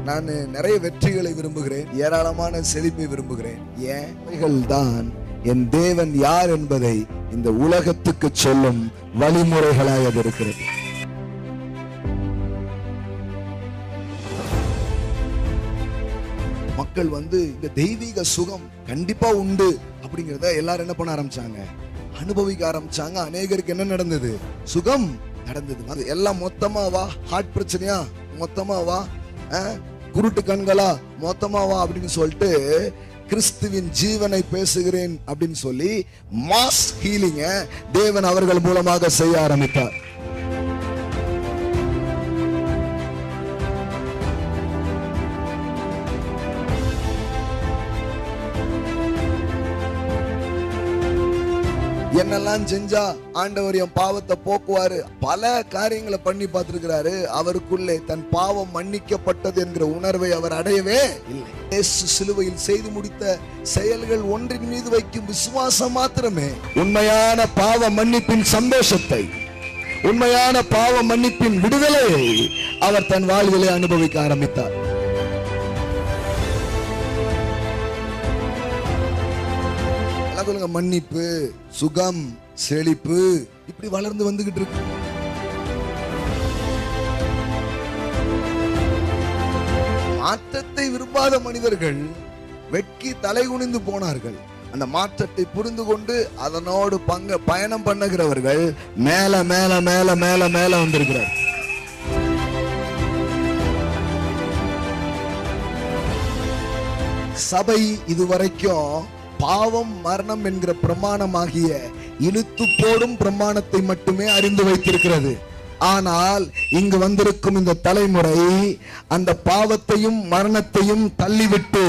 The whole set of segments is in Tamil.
நான் நிறைய வெற்றிகளை விரும்புகிறேன், ஏராளமான செழிப்பை விரும்புகிறேன். ஏன் தான் என் தேவன் யார் என்பதை இந்த உலகத்துக்கு சொல்லும் வழிமுறைகளாய் அது இருக்கிறது. மக்கள் இந்த தெய்வீக சுகம் கண்டிப்பா உண்டு அப்படிங்கிறத எல்லாரும் என்ன பண்ண ஆரம்பிச்சாங்க, அனுபவிக்க ஆரம்பிச்சாங்க. அநேகருக்கு என்ன நடந்தது? சுகம் நடந்தது. அது எல்லாம் மொத்தமாவா? ஹார்ட் பிரச்சனையா மொத்தமாவா? குருட்டு கண்களா மொத்தமாவா அப்படின்னு சொல்லிட்டு கிறிஸ்துவின் ஜீவனை பேசுகிறேன் அப்படின்னு சொல்லி மாஸ் ஹீலிங்க தேவன் அவர்கள் மூலமாக செய்ய ஆரம்பித்தார். என்னெல்லாம் செஞ்சா ஆண்டவர் என் பாவத்தை போக்குவாரு, பல காரியங்களை பண்ணி பார்த்திருக்கிறாரு. அவருக்குள்ளே தன் பாவம் மன்னிக்கப்பட்டது என்கிற உணர்வை அவர் அடையவே இல்லை. இயேசு சிலுவையில் செய்து முடித்த செயல்கள் ஒன்றின் மீது வைக்கும் விசுவாசம் மாத்திரமே உண்மையான பாவ மன்னிப்பின் சந்தோஷத்தை, உண்மையான பாவ மன்னிப்பின் விடுதலையை அவர் தன் வாழ்விலே அனுபவிக்க ஆரம்பித்தார். மன்னிப்பு, சுகம், செழிப்பு இப்படி வளர்ந்து வந்துகிட்டு இருக்கு. மாற்றத்தை விரும்பாத மனிதர்கள் வெட்கி தலை குனிந்து போனார்கள். அந்த மாற்றத்தை புரிந்து கொண்டு அதனோடு பயணம் பண்ணுகிறவர்கள் மேல மேல மேல மேல மேல வந்திருக்கிறார். சபை இதுவரைக்கும் பாவம் மரணம் என்கிற பிரமாணமாகிய இழுத்து போடும் பிரமாணத்தை மட்டுமே அறிந்து வைத்திருக்கிறது. ஆனால் இங்கு வந்திருக்கும் இந்த தலைமுறை அந்த பாவத்தையும் மரணத்தையும் தள்ளிவிட்டு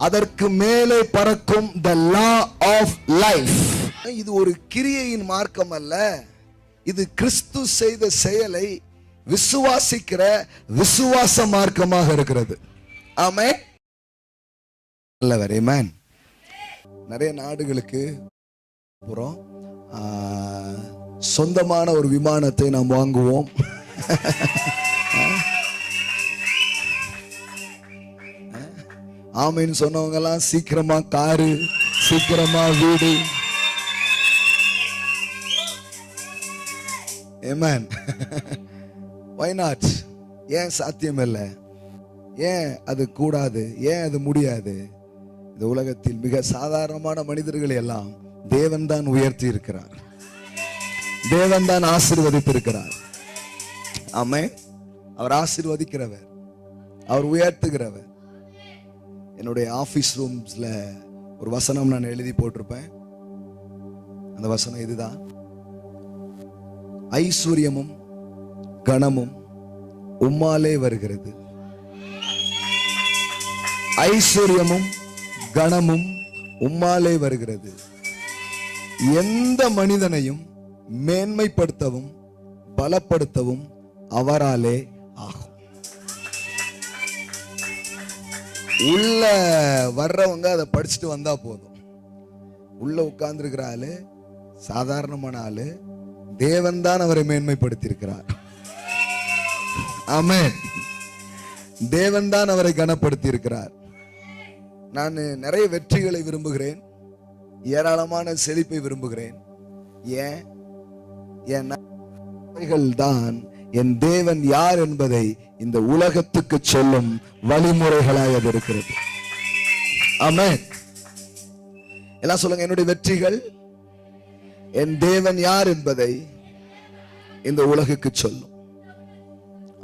அதற்கு மேலே பறக்கும் the law of life. இது ஒரு கிரியையின் மார்க்கம் அல்ல, இது கிறிஸ்து செய்த செயலை விசுவாசிக்கிற விசுவாச மார்க்கமாக இருக்கிறது. ஆமென். ஆமென். நிறைய நாடுகளுக்கு அப்புறம் சொந்தமான ஒரு விமானத்தை நாம் வாங்குவோம். ஆமைன்னு சொன்னவங்க எல்லாம் சீக்கிரமா காரு, சீக்கிரமா வீடு. ஆமென். why not? ஏன் சாத்தியம் இல்லை? ஏன் அது கூடாது? ஏன் அது முடியாது? இந்த உலகத்தில் மிக சாதாரணமான மனிதர்களை எல்லாம் தேவன் தான் உயர்த்தி இருக்கிறார், தேவன் தான் ஆசீர்வதித்திருக்கிறார். ஆமென். அவர் ஆசீர்வதிக்கிறவர், அவர் உயர்த்துகிறவர். என்னுடைய ஆபீஸ் ரூம்ஸ்ல ஒரு வசனம் நான் எழுதி போட்டிருப்பேன். அந்த வசனம் இதுதான்: ஐஸ்வர்யமும் கனமும் உம்மாலே வருகிறது. ஐஸ்வர்யமும் கனமும் உம்மாலே வருகிறது. எந்த மனிதனையும் மேன்மைப்படுத்தவும் பலப்படுத்தவும் அவராலே ஆகும். உள்ள வர்றவங்க அதை படிச்சுட்டு வந்தா போதும். உள்ள உட்கார்ந்து இருக்கிற ஆளு சாதாரணமான ஆளு, தேவன் தான் அவரை மேன்மைப்படுத்தி இருக்கிறார். ஆமென். தேவன் தான் அவரை கனப்படுத்தி இருக்கிறார். நான் நிறைய வெற்றிகளை விரும்புகிறேன், ஏராளமான செழிப்பை விரும்புகிறேன். ஏன் தான் என் தேவன் யார் என்பதை இந்த உலகத்துக்கு சொல்லும் வழிமுறைகளாய் அது இருக்கிறது. ஆமென். எல்லாம் சொல்லுங்க, என்னுடைய வெற்றிகள் என் தேவன் யார் என்பதை இந்த உலகுக்கு சொல்லும்.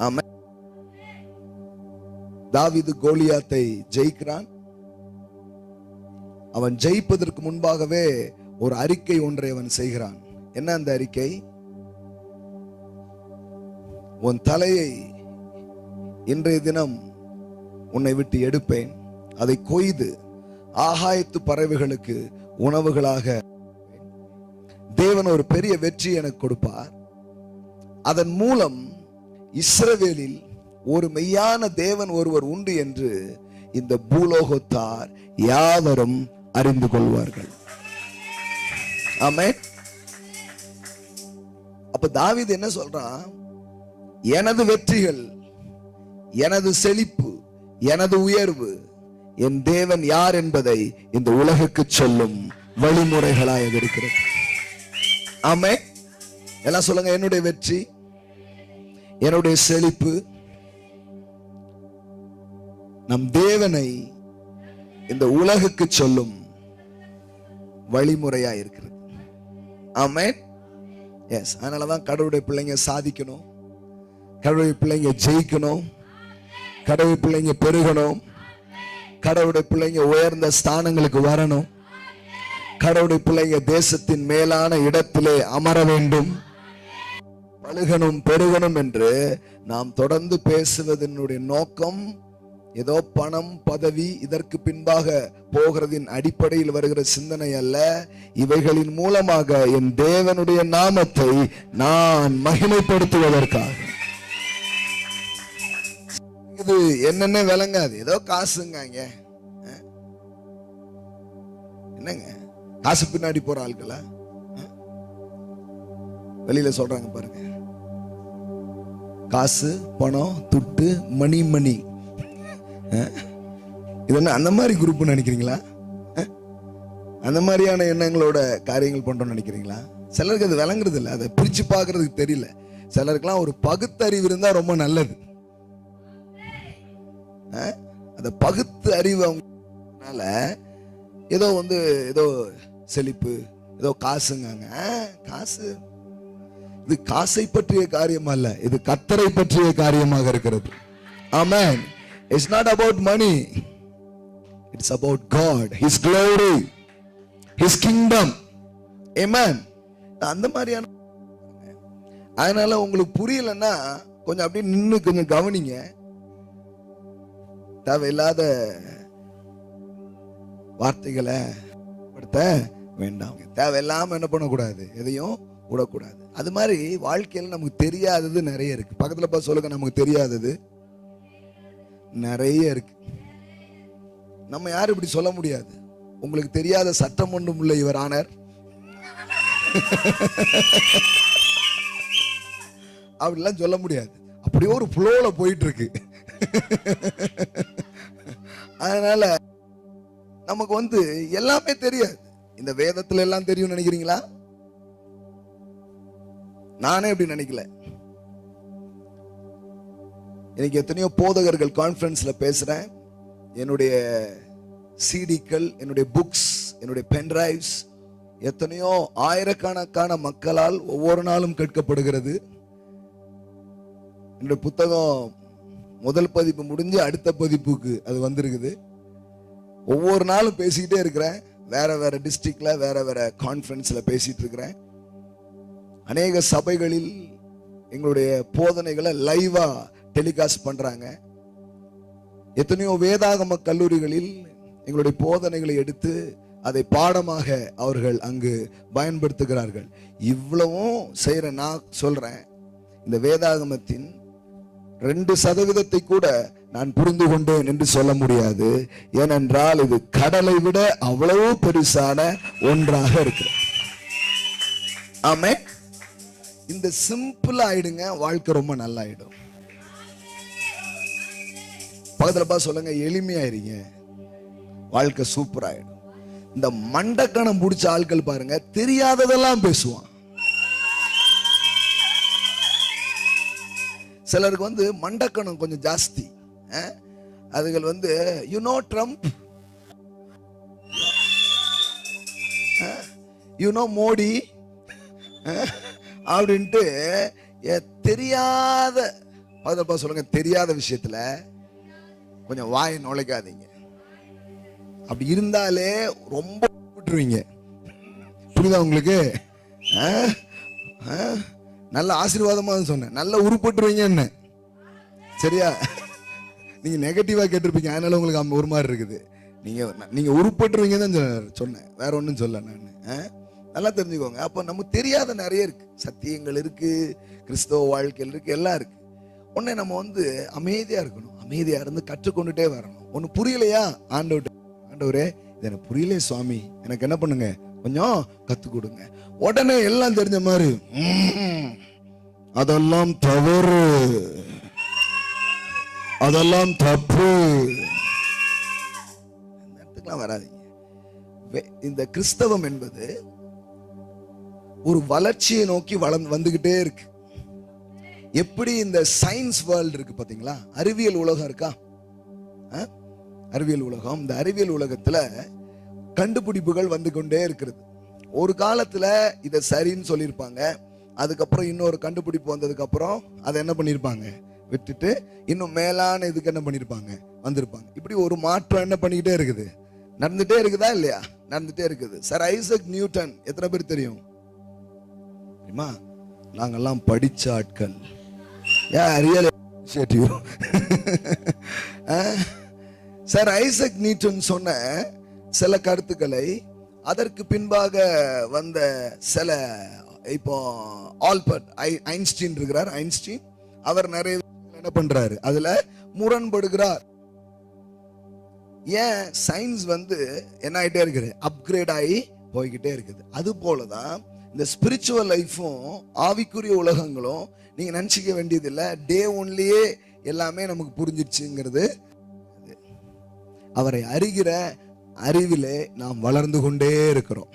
ஆமென். தாவீது கோலியாத்தை ஜெயிக்கிறான். அவன் ஜெயிப்பதற்கு முன்பாகவே ஒரு அறிக்கை ஒன்றை அவன் செய்கிறான். என்ன அந்த அறிக்கை? உன் தலையை இன்றைய தினம் உன்னை விட்டு எடுப்பேன், அதை கொய்து ஆகாயத்து பறவைகளுக்கு உணவுகளாக. தேவன் ஒரு பெரிய வெற்றி எனக்கு கொடுப்பார். அதன் மூலம் இஸ்ரவேலில் ஒரு மெய்யான தேவன் ஒருவர் உண்டு என்று இந்த பூலோகத்தார் யாவரும் அறிந்து கொள்வார்கள். ஆமென். அப்ப தாவீது என்ன சொல்றான்? எனது வெற்றிகள் எனது செழிப்பு, எனது உயர்வு, என் தேவன் யார் என்பதை இந்த உலகுக்கு சொல்லும் வழிமுறைகளாக இருக்கிறது. ஆமென். எல்லாம் சொல்லுங்க, என்னுடைய வெற்றி, என்னுடைய செழிப்பு நம் தேவனை இந்த உலகுக்கு சொல்லும் வழிமுறையா இருக்கிறது. ஆமென். எஸ், அதனாலதான் கடவுளுடைய பிள்ளைங்க சாதிக்கணும், கடவுளுடைய பிள்ளைங்க ஜெயிக்கணும், கடவுள் பிள்ளைங்க பெருகணும், கடவுளுடைய பிள்ளைங்க உயர்ந்த ஸ்தானங்களுக்கு வரணும், கடவுளுடைய பிள்ளைங்க தேசத்தின் மேலான இடத்திலே அமர வேண்டும், பழுகணும், பெருகணும் என்று நாம் தொடர்ந்து பேசுவதனுடைய நோக்கம் ஏதோ பணம், பதவி இதற்கு பின்பாக போகிறதின் அடிப்படையில் வருகிற சிந்தனை அல்ல. இவைகளின் மூலமாக என் தேவனுடைய நாமத்தை நான் மகிமைப்படுத்துவதற்காக. இது என்னென்ன விளங்காது, ஏதோ காசுங்க, என்னங்க காசு பின்னாடி போற ஆட்களா வெளியில சொல்றாங்க பாருங்க. காசு, பணம், துட்டு, மணி மணி, இது என்ன அந்த மாதிரி குரூப் நினைக்கிறீங்களா? அந்த மாதிரியான எண்ணங்களோட காரியங்கள் பண்றோம்னு நினைக்கிறீங்களா? சிலருக்கு அது விளங்குறது இல்லை, அதை பிரிச்சு பார்க்கறதுக்கு தெரியல. சிலருக்குலாம் ஒரு பகுத்தறிவு இருந்தா ரொம்ப நல்லது. அந்த பகுத்து அறிவு அவங்கனால ஏதோ ஏதோ செழிப்பு, ஏதோ காசுங்க. காசு இது காசை பற்றிய காரியம் அல்ல, இது கர்த்தரை பற்றிய காரியமாக இருக்கிறது. ஆமென். It's not about money, it's about God, His glory, His kingdom. Amen. அந்த மாதிரியான, அதனால உங்களுக்கு புரியலன்னா கொஞ்சம் அப்படியே நின்று கொஞ்சம் கவனிங்க. தேவையில்லாத வார்த்தைகளை படுத்த வேண்டாம். தேவையில்லாம என்ன பண்ணக்கூடாது, எதையும் விடக்கூடாது. அது மாதிரி வாழ்க்கையில் நமக்கு தெரியாதது நிறைய இருக்கு. பக்கத்துல பார்த்து சொல்லுங்க, நமக்கு தெரியாதது நிறைய இருக்கு. நம்ம யாரும் இப்படி சொல்ல முடியாது, உங்களுக்கு தெரியாத சட்டம் ஒன்றும் இல்லை யுவர் ஆனர், அப்படிலாம் சொல்ல முடியாது. அப்படியே ஒரு ஃப்ளோல போயிட்டு இருக்கு. அதனால நமக்கு எல்லாமே தெரியாது. இந்த வேதத்துல எல்லாம் தெரியும் நினைக்கிறீங்களா? நானே அப்படி நினைக்கல. எனக்கு எத்தனையோ போதகர்கள் கான்ஃபரன்ஸ்ல பேசுறேன். என்னுடைய சிடிக்கள், என்னுடைய புக்ஸ், என்னுடைய பென்டிரைவ்ஸ் எத்தனையோ ஆயிரக்கணக்கான மக்களால் ஒவ்வொரு நாளும் கேட்கப்படுகிறது. என்னுடைய புத்தகம் முதல் பதிப்பு முடிஞ்சு அடுத்த பதிப்புக்கு அது வந்திருக்குது. ஒவ்வொரு நாளும் பேசிக்கிட்டே இருக்கிறேன். வேற வேற டிஸ்ட்ரிக்ட்ல வேற வேற கான்ஃபரன்ஸ்ல பேசிட்டு இருக்கிறேன். அநேக சபைகளில் எங்களுடைய போதனைகளை லைவா டெலிகாஸ்ட் பண்றாங்க. எத்தனையோ வேதாகம கல்லூரிகளில் எங்களுடைய போதனைகளை எடுத்து அதை பாடமாக அவர்கள் அங்கு பயன்படுத்துகிறார்கள். இவ்வளவும் செய்யற நான் சொல்றேன், இந்த வேதாகமத்தின் 2% கூட நான் புரிந்து கொண்டேன் என்று சொல்ல முடியாது. ஏனென்றால் இது கடலை விட அவ்வளவு பெருசான ஒன்றாக இருக்கு. ஆமே. இந்த சிம்பிள் ஆயிடுங்க, வாழ்க்கை ரொம்ப நல்லா ஆயிடும். பக்கத்துல பா சொல்லுங்க, எளிமையாயிருங்க, வாழ்க்கை சூப்பர் ஆயிடும். இந்த மண்டக்கணம் பிடிச்ச ஆட்கள் பாருங்க, தெரியாததெல்லாம் பேசுவான். சிலருக்கு மண்டக்கணம் கொஞ்சம் ஜாஸ்தி. அதுகள் you know Trump, you know Modi அப்படின்ட்டு தெரியாத, பக்கத்துல சொல்லுங்க, தெரியாத விஷயத்துல கொஞ்சம் வாயை நுழைக்காதீங்க. அப்படி இருந்தாலே ரொம்ப விட்டுருவீங்க. புரியுதா உங்களுக்கு? நல்ல ஆசீர்வாதமா சொன்னேன், நல்ல உருப்பட்டுருவீங்க என்ன, சரியா? நீங்க நெகட்டிவா கேட்டிருப்பீங்க, அதனால உங்களுக்கு ஒரு மாதிரி இருக்குது. நீங்க உருப்பட்டுருவீங்க தான் சொன்னேன், வேற ஒன்றும் சொல்ல நான். நல்லா தெரிஞ்சுக்கோங்க. அப்போ நமக்கு தெரியாத நிறைய இருக்கு, சத்தியங்கள் இருக்கு, கிறிஸ்தவ வாழ்க்கையில் இருக்கு, எல்லாம் இருக்கு. உடனே நம்ம அமைதியா இருக்கணும், அமைதியா இருந்து கற்றுக்கொண்டுட்டே வரணும். ஒண்ணு புரியலையா, ஆண்டவரே இது எனக்கு புரியல சுவாமி, எனக்கு என்ன பண்ணுங்க, கொஞ்சம் கத்து கொடுங்க. உடனே எல்லாம் தெரிஞ்ச மாதிரி அதெல்லாம் தவறு, அதெல்லாம் தப்பு. வராதீங்க. இந்த கிறிஸ்தவம் என்பது ஒரு வளர்ச்சியை நோக்கி வந்துகிட்டே இருக்கு. எப்படி இந்த சயின்ஸ் வேர்ல்டு இருக்கு பாத்தீங்களா, அறிவியல் உலகம் இருக்கா, அறிவியல் உலகம். இந்த அறிவியல் உலகத்துல கண்டுபிடிப்புகள் வந்து கொண்டே இருக்கிறது. ஒரு காலத்துல இத சரின்னு சொல்லியிருப்பாங்க, அதுக்கப்புறம் இன்னொரு கண்டுபிடிப்பு வந்ததுக்கு அப்புறம் அதை என்ன பண்ணிருப்பாங்க, விட்டுட்டு இன்னும் மேலான இதுக்கு என்ன பண்ணிருப்பாங்க, வந்திருப்பாங்க. இப்படி ஒரு மாற்றம் என்ன பண்ணிக்கிட்டே இருக்குது, நடந்துட்டே இருக்குதா இல்லையா, நடந்துட்டே இருக்குது. சார் ஐசக் நியூட்டன் எத்தனை பேர் தெரியும் தெரியுமா? நாங்கெல்லாம் படிச்ச ஆட்கள். சார் ஐசக் நியூட்டன் சொன்ன சில கருத்துக்களை அதற்கு பின்பாக வந்த சில, இப்போ ஆல்பர்ட் ஐன்ஸ்டீன் இருக்கிறார், ஐன்ஸ்டீன் அவர் நிறைய என்ன பண்றாரு, அதுல முரண்படுகிறார். ஏன் சயின்ஸ் வந்து என்ன ஆயிட்டே இருக்குது, அப்கிரேட் ஆகி போய்கிட்டே இருக்குது. அது போலதான் இந்த ஸ்பிரிச்சுவல் லைஃபும் ஆவிக்குரிய உலகங்களும் நீங்க நினைச்சிக்க வேண்டியது இல்லை, டே ஒன்லயே எல்லாமே நமக்கு புரிஞ்சிடுச்சுங்கிறது. அவரை அறிகிற அறிவிலே நாம் வளர்ந்து கொண்டே இருக்கிறோம்.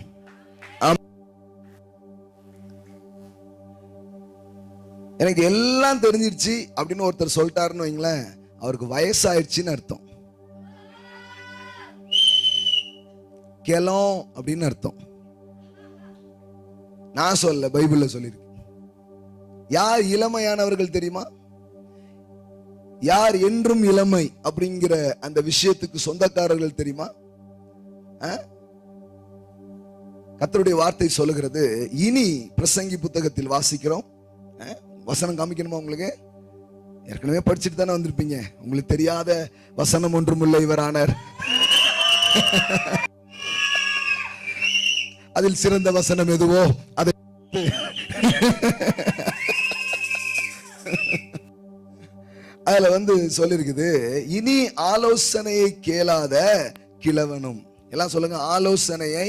எனக்கு எல்லாம் தெரிஞ்சிருச்சு அப்படின்னு ஒருத்தர் சொல்லிட்டாருன்னு வைங்களேன், அவருக்கு வயசாயிடுச்சுன்னு அர்த்தம். கெலம் அப்படின்னு அர்த்தம். நான் சொல்ல, பைபிள்ல சொல்லிருக்கு. யார் இளமையானவர்கள் தெரியுமா? யார் என்றும் இளமை அப்படிங்கிற அந்த விஷயத்துக்கு சொந்தக்காரர்கள் தெரியுமா? கர்த்தருடைய வார்த்தை சொல்லுகிறது. இனி பிரசங்கி புத்தகத்தில் வாசிக்கிறோம். வசனம் காமிக்கணுமா உங்களுக்கு? ஏற்கனவே படிச்சுட்டு தானே வந்திருப்பீங்க. உங்களுக்கு தெரியாத வசனம் ஒன்றும் இல்லை இவரானார். அதில் சிறந்த வசனம் எதுவோ அதை அதுல வந்து சொல்லிருக்குது, இனி ஆலோசனையை கேளாத கிழவனும். எல்லாம் சொல்லுங்க, ஆலோசனையை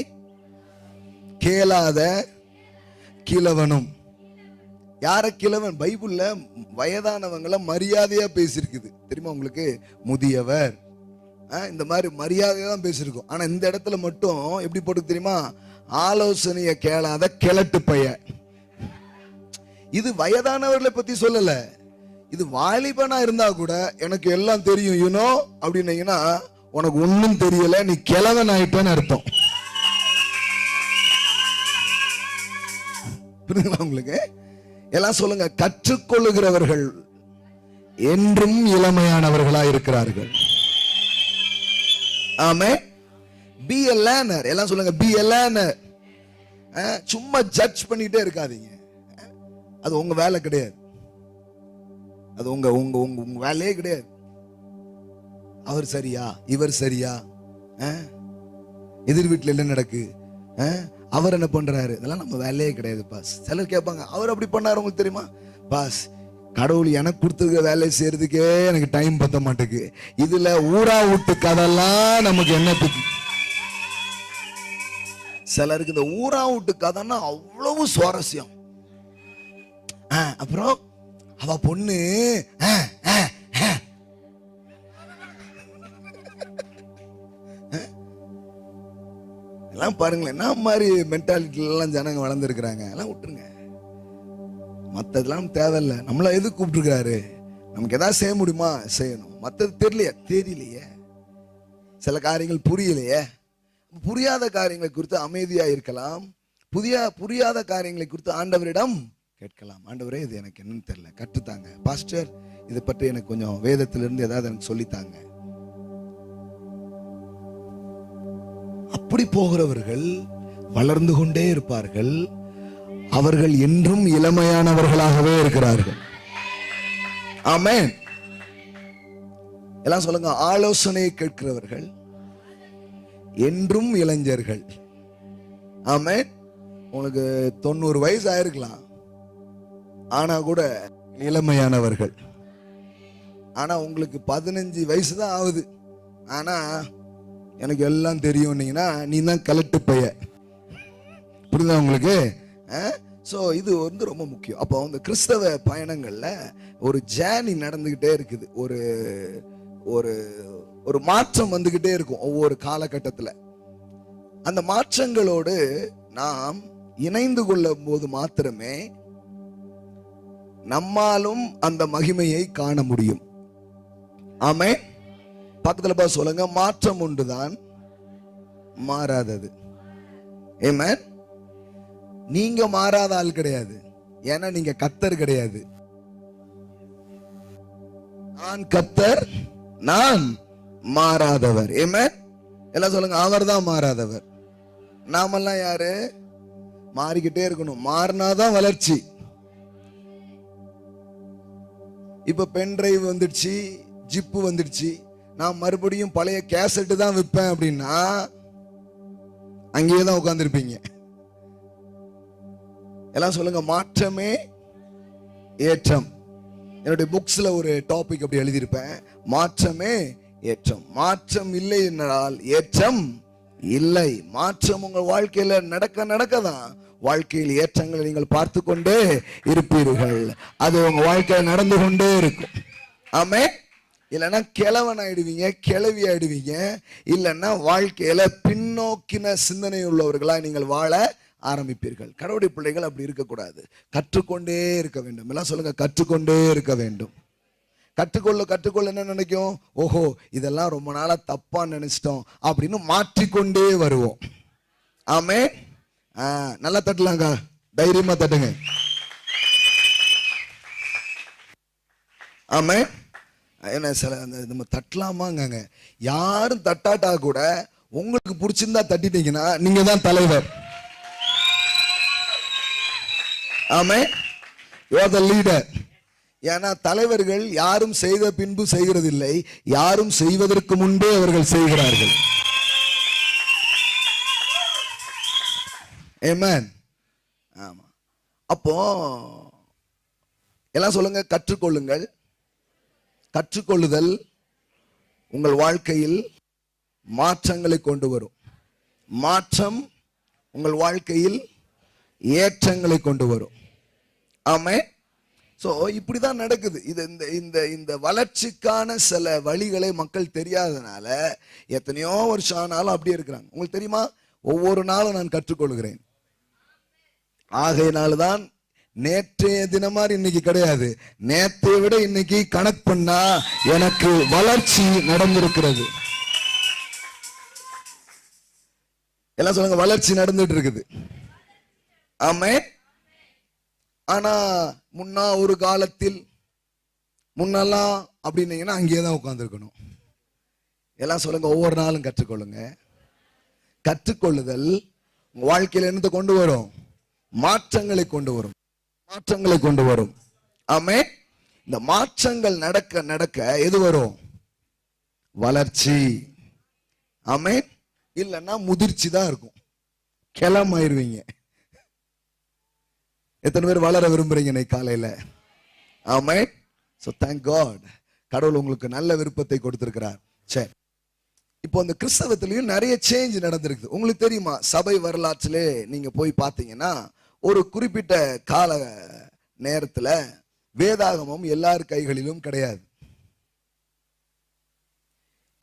கேளாத கிழவனும். யார கிழவன்? பைபிள்ல வயதானவங்கள மரியாதையா பேசிருக்குது தெரியுமா உங்களுக்கு? முதியவர், இந்த மாதிரி மரியாதையா தான் பேசிருக்கோம். ஆனா இந்த இடத்துல மட்டும் எப்படி போட்டு தெரியுமா? ஆலோசனையை கேளாத கிழட்டு பையன். இது வயதானவர்களை பத்தி சொல்லல, இது வாலிபனா இருந்தா கூட எனக்கு எல்லாம் தெரியும் யூனோ அப்படின்னீங்கன்னா உனக்கு ஒன்னும் தெரியல, நீ கிழவன் ஆயிட்டேன்னு அர்த்தம். புரியுதுங்களா உங்களுக்கு? எல்லாம் சொல்லுங்க, கற்றுக்கொள்ளுகிறவர்கள் என்றும் இளமையானவர்களா இருக்கிறார்கள். ஆமே. Be a learner. எல்லாம் சொல்லுங்க, be a learner. சும்மா ஜட்ஜ் பண்ணிட்டே இருக்காதீங்க. அது உங்க வேலை கிடையாது. அது உங்க உங்க உங்க வேலையே கிடையாது. அவர் சரியா, இவர் சரியா, எதிர் வீட்டுல என்ன நடக்கு, அவர் என்ன பண்றாரு, இதெல்லாம் நம்ம வேலையே கிடையாது பாஸ். சிலர் கேட்பாங்க, அவர் அப்படி பண்ணாரு உங்களுக்கு தெரியுமா? பாஸ், கடவுள் எனக்கு கொடுத்துருக்க வேலை செய்யறதுக்கே எனக்கு டைம் பத்த மாட்டேங்குது. இதுல ஊரா விட்டு கதெல்லாம் நமக்கு என்னத்துக்கு? சிலருக்கு இந்த ஊரா விட்டு கதைன்னா அவ்வளவு சுவாரஸ்யம். அப்புறம் அவ பொண்ணு எல்லாம் பாருங்களேன், என்ன மாதிரி மென்டாலிட்டில எல்லாம் ஜனங்க வளர்ந்துருக்கிறாங்க. எல்லாம் விட்டுருங்க, மத்ததெல்லாம் தேவையில்லை. நம்மள எது கூப்பிட்டுருக்காரு? நமக்கு ஏதாவது செய்ய முடியுமா? செய்யணும். மத்தது தெரியலையே, சில காரியங்கள் புரியலையே. புரியாத காரியங்களை குறித்து அமைதியா இருக்கலாம். புரியாத காரியங்களை குறித்து ஆண்டவரிடம் கேட்கலாம். ஆண்டவரே, இது எனக்கு என்னன்னு தெரியல, கற்றுத்தாங்க. பாஸ்டர், இதை பற்றி எனக்கு கொஞ்சம் வேதத்திலிருந்து ஏதாவது எனக்கு சொல்லித்தாங்க. அப்படி போகிறவர்கள் வளர்ந்து கொண்டே இருப்பார்கள். அவர்கள் என்றும் இளமையானவர்களாகவே இருக்கிறார்கள். ஆமென். எல்லாம் சொல்லுங்க, ஆலோசனை கேட்கிறவர்கள் என்றும் இளைஞர்கள். ஆமென். உங்களுக்கு 90 வயசு ஆயிருக்கலாம், ஆனா கூட இளமையானவர்கள். ஆனா உங்களுக்கு 15 வயசு தான் ஆகுது, ஆனா எனக்கு எல்லாம் தெரியும், நீ தான் கலட்டு பைய. புரியுதா உங்களுக்கு? ஸோ இது ரொம்ப முக்கியம். அப்போ அந்த கிறிஸ்தவ பயணங்கள்ல ஒரு ஜேர்னி நடந்துகிட்டே இருக்குது. ஒரு ஒரு ஒரு மாற்றம் வந்துகிட்டே இருக்கும் ஒவ்வொரு காலகட்டத்தில். அந்த மாற்றங்களோடு நாம் இணைந்து கொள்ளும் போது மாத்திரமே நம்மாலும் அந்த மகிமையை காண முடியும். ஆமென். பக்கத்துல பார்த்து சொல்லுங்க, மாற்றம் உண்டுதான், மாறாதது. ஆமென். நீங்க மாறாத ஆள் கிடையாது, ஏன்னா நீங்க கர்த்தர் கிடையாது. நான் கர்த்தர், நான் மாறாதவர். ஆமென். எல்லாம் சொல்லுங்க, அவர் தான் மாறாதவர். நாமெல்லாம் யாரு? மாறிக்கிட்டே இருக்கணும். மாறினாதான் வளர்ச்சி. இப்ப பென் டிரைவ் வந்துடுச்சு, ஜிப்பு வந்துடுச்சு, நான் மறுபடியும் பழைய கேசட் தான் விற்பேன் அப்படின்னா அங்கேயே தான் உட்கார்ந்துருப்பீங்க. எல்லாம் சொல்லுங்க, மாற்றமே ஏற்றம். என்னுடைய புக்ஸ்ல ஒரு டாபிக் அப்படி எழுதியிருப்பேன், மாற்றமே ஏற்றம். மாற்றம் இல்லை என்றால் ஏற்றம் இல்லை. மாற்றம் உங்கள் வாழ்க்கையில நடக்க நடக்கதான் வாழ்க்கையில் ஏற்றங்களை நீங்கள் பார்த்து கொண்டே இருப்பீர்கள். அது உங்க வாழ்க்கையில் நடந்து கொண்டே இருக்கும். ஆமென். இல்லைன்னா கிழவன் ஆயிடுவீங்க, கிழவி ஆயிடுவீங்க. இல்லைன்னா வாழ்க்கையில பின்னோக்கின சிந்தனை உள்ளவர்களா நீங்கள் வாழ ஆரம்பிப்பீர்கள். கடவுளுடைய பிள்ளைகள் அப்படி இருக்கக்கூடாது. கற்றுக்கொண்டே இருக்க வேண்டும். எல்லாம் சொல்லுங்க, கற்றுக்கொண்டே இருக்க வேண்டும். கற்றுக்கொள்ள என்ன நினைக்கும்? ஓஹோ, இதெல்லாம் ரொம்ப நாளா தப்பா நினைச்சிட்டோம் அப்படின்னு மாற்றிக்கொண்டே வருவோம். ஆமென். நல்லா தட்டலாங்க, தைரியமா தட்டுங்க. ஆமென். என்ன சில நம்ம தட்டலாமாங்க, யாரும் தட்டாட்டா கூட உங்களுக்கு பிடிச்சிருந்தா தட்டிட்டீங்கன்னா நீங்க தான் தலைவர். ஆமென். you are the leader. ஏன்னா தலைவர்கள் யாரும் செய்த பின்பு செய்கிறதில்லை, யாரும் செய்வதற்கு முன்பே அவர்கள் செய்கிறார்கள். ஆமென். ஆமா. அப்போ எல்லாம் சொல்லுங்க, கற்றுக்கொள்ளுங்கள். கற்றுக்கொள்ளுதல் உங்கள் வாழ்க்கையில் மாற்றங்களை கொண்டு வரும். மாற்றம் உங்கள் வாழ்க்கையில் ஏற்றங்களை கொண்டு வரும். ஆமென். சோ இப்படிதான் நடக்குது. இது இந்த வளர்ச்சிக்கான சில வழிகளை மக்கள் தெரியாதனால எத்தனையோ வருஷம் ஆனாலும் அப்படியே இருக்கிறாங்க. உங்களுக்கு தெரியுமா, ஒவ்வொரு நாளும் நான் கற்றுக்கொள்கிறேன். ஆகையினால்தான் நேற்றைய தினம் மாதிரி இன்னைக்கு கிடையாது, நேற்றை விட இன்னைக்கு கணக்கு பண்ணா எனக்கு வளர்ச்சி நடந்திருக்கிறது. எல்லாம் சொல்லுங்க, வளர்ச்சி நடந்துட்டு இருக்குது. ஆமென். ஆனா முன்னா ஒரு காலத்தில் முன்னெல்லாம் அப்படின்னீங்கன்னா அங்கேயே தான் உட்கார்ந்துருக்கணும். எல்லாம் சொல்லுங்க, ஒவ்வொரு நாளும் கற்றுக்கொள்ளுங்க. கற்றுக்கொள்ளுதல் உங்க வாழ்க்கையில என்னத்தை கொண்டு வரும்? மாற்றங்களை கொண்டு வரும். மாற்றங்களை கொண்டு வரும். ஆமென். இந்த மாற்றங்கள் நடக்க நடக்க எது வரும்? வளர்ச்சி. ஆமென். இல்லைன்னா முதிர்ச்சி தான் இருக்கும், கிளமாயிருவீங்க. எத்தனை பேர் வளர விரும்புறீங்க இன்னைக்கு காலையில? ஆமென். சோ thank God, கடவுள் உங்களுக்கு நல்ல விருப்பத்தை கொடுத்திருக்கிறார். சரி, இப்போ அந்த கிறிஸ்தவத்திலையும் நிறைய சேஞ்ச் நடந்திருக்கு. உங்களுக்கு தெரியுமா, சபை வரலாற்றிலே நீங்க போய் பார்த்தீங்கன்னா ஒரு குறிப்பிட்ட கால நேரத்துல வேதாகமம் எல்லார் கைகளிலும் கிடையாது.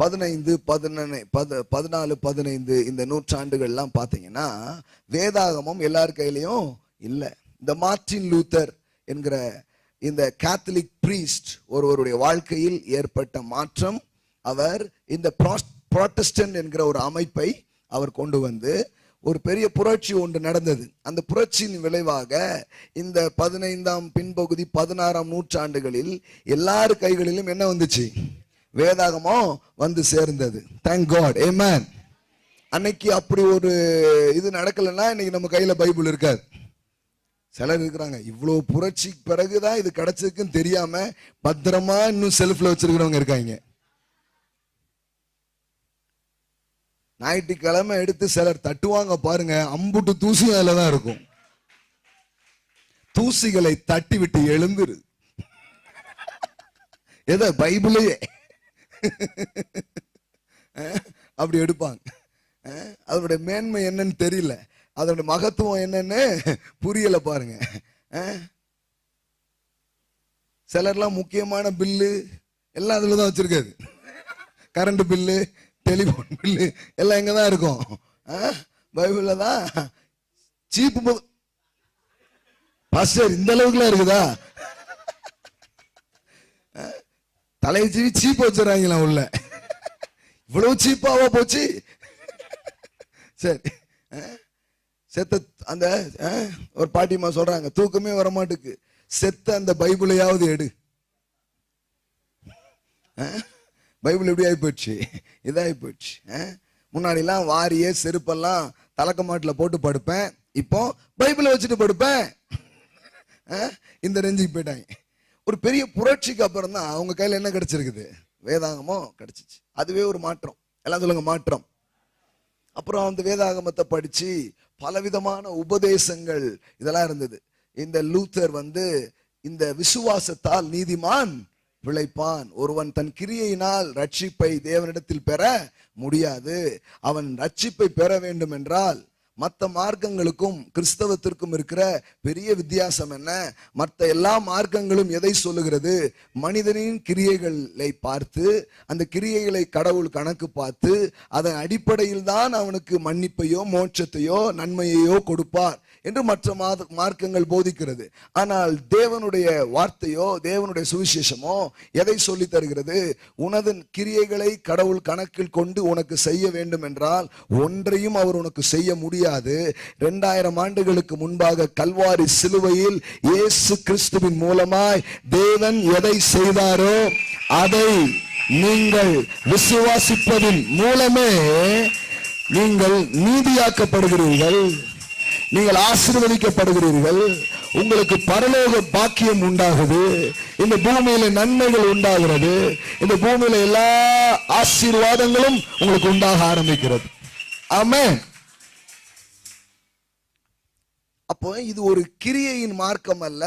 15, 14, 15 இந்த நூற்றாண்டுகள்லாம் பார்த்தீங்கன்னா வேதாகமம் எல்லார் கையிலையும் இல்லை. இந்த மார்ட்டின் லூத்தர் என்கிற இந்த கேத்தலிக் பிரீஸ்ட் ஒருவருடைய வாழ்க்கையில் ஏற்பட்ட மாற்றம், அவர் இந்த புராட்டஸ்டன்ட் என்கிற ஒரு அமைப்பை அவர் கொண்டு வந்து ஒரு பெரிய புரட்சி ஒன்று நடந்தது. அந்த புரட்சியின் விளைவாக இந்த 15ஆம் பின்பகுதி 16ஆம் நூற்றாண்டுகளில் எல்லார் கைகளிலும் என்ன வந்துச்சு? வேதாகமம் வந்து சேர்ந்தது. Thank God. Amen. அன்னைக்கு அப்படி ஒரு இது நடக்கலைன்னா இன்னைக்கு நம்ம கையில பைபிள் இருக்காது. சிலர் இருக்கிறாங்க, இவ்வளவு புரட்சி பிறகுதான் இது கிடைச்சதுக்குன்னு தெரியாம பத்திரமா இன்னும் செல்ஃப்ல வச்சிருக்கிறவங்க இருக்காங்க. ஞாயிற்றுக்கிழமை எடுத்து சிலர் தட்டுவாங்க பாருங்க, அம்புட்டு தூசி அதுலதான் இருக்கும். தூசிகளை தட்டி விட்டு எழுந்துரு. எதை? பைபிளையே அப்படி எடுப்பாங்க. அதனுடைய மேன்மை என்னன்னு தெரியல. அதோட மகத்துவம் என்னன்னு புரியல பாருங்க. சிலர்லாம் முக்கியமான பில்லு எல்லாம் அதுலதான் வச்சிருக்காது. கரண்ட் பில்லு, டெலிபோன் பில்லு எல்லாம் எங்கதான் இருக்கும்? பைபிள்ல தான். சீப்பு பாஸ்டர் இந்த அளவுக்குலாம் இருக்குதா? தலையை சீவி சீப்பு வச்சிடறாங்களா உள்ள? இவ்வளவு சீப்பாவா போச்சு? சரி, செத்த அந்த ஒரு பாட்டிமா சொல்றாங்க, தூக்கமே வரமாட்டுக்கு, செத்த அந்த பைபிளையாவது எடு. பைபிள் எப்படி ஆகி போயிடுச்சு, இதாகி போயிடுச்சு. முன்னாடிலாம் வாரியே செருப்பெல்லாம் தலக்க மாட்டில் போட்டு படுப்பேன், இப்போ பைபிளை வச்சுட்டு படுப்பேன். இந்த ரெஞ்சுக்கு போயிட்டாங்க. ஒரு பெரிய புரட்சிக்கு அப்புறம் தான் அவங்க கையில் என்ன கிடைச்சிருக்குது? வேதாகமம் கிடைச்சிச்சு. அதுவே ஒரு மாற்றம். எல்லாம் சொல்லுங்க, மாற்றம். அப்புறம் அந்த வேதாகமத்தை படிச்சு பலவிதமான உபதேசங்கள் இதெல்லாம் இருந்தது. இந்த லூத்தர் இந்த விசுவாசத்தால் நீதிமான் பிழைப்பான், ஒருவன் தன் கிரியையினால் ரட்சிப்பை தேவனிடத்தில் பெற முடியாது, அவன் ரட்சிப்பை பெற வேண்டும் என்றால் மற்ற மார்க்கங்களுக்கும் கிறிஸ்தவத்திற்கும் இருக்கிற பெரிய வித்தியாசம் என்ன? மற்ற எல்லா மார்க்கங்களும் எதை சொல்லுகிறது? மனிதனின் கிரியைகளை பார்த்து, அந்த கிரியைகளை கடவுள் கணக்கு பார்த்து, அதன் அடிப்படையில் தான் அவனுக்கு மன்னிப்பையோ மோட்சத்தையோ நன்மையையோ கொடுப்பார் என்று மற்ற மார்க்கங்கள் போதிக்கிறது. ஆனால் தேவனுடைய வார்த்தையோ தேவனுடைய சுவிசேஷமோ எதை சொல்லி தருகிறது? உனது கிரியைகளை கடவுள் கணக்கில் கொண்டு உனக்கு செய்ய வேண்டும் என்றால் ஒன்றையும் அவர் உனக்கு செய்ய முடியாது. 2000 ஆண்டுகளுக்கு முன்பாக கல்வாரி சிலுவையில் இயேசு கிறிஸ்துவின் மூலமாய் தேவன் எதை செய்தாரோ அதை நீங்கள் விசுவாசிப்பதின் மூலமே நீங்கள் நீதியாக்கப்படுகிறீர்கள், நீங்கள் ஆசீர்வதிக்கப்படுகிறீர்கள், உங்களுக்கு பரலோக பாக்கியம் உண்டாகுது, இந்த பூமியில நன்மைகள் உண்டாகிறது, இந்த பூமியில எல்லா ஆசீர்வாதங்களும் உங்களுக்கு உண்டாக ஆரம்பிக்கிறது. ஆமென். அப்போ இது ஒரு கிரியையின் மார்க்கம் அல்ல,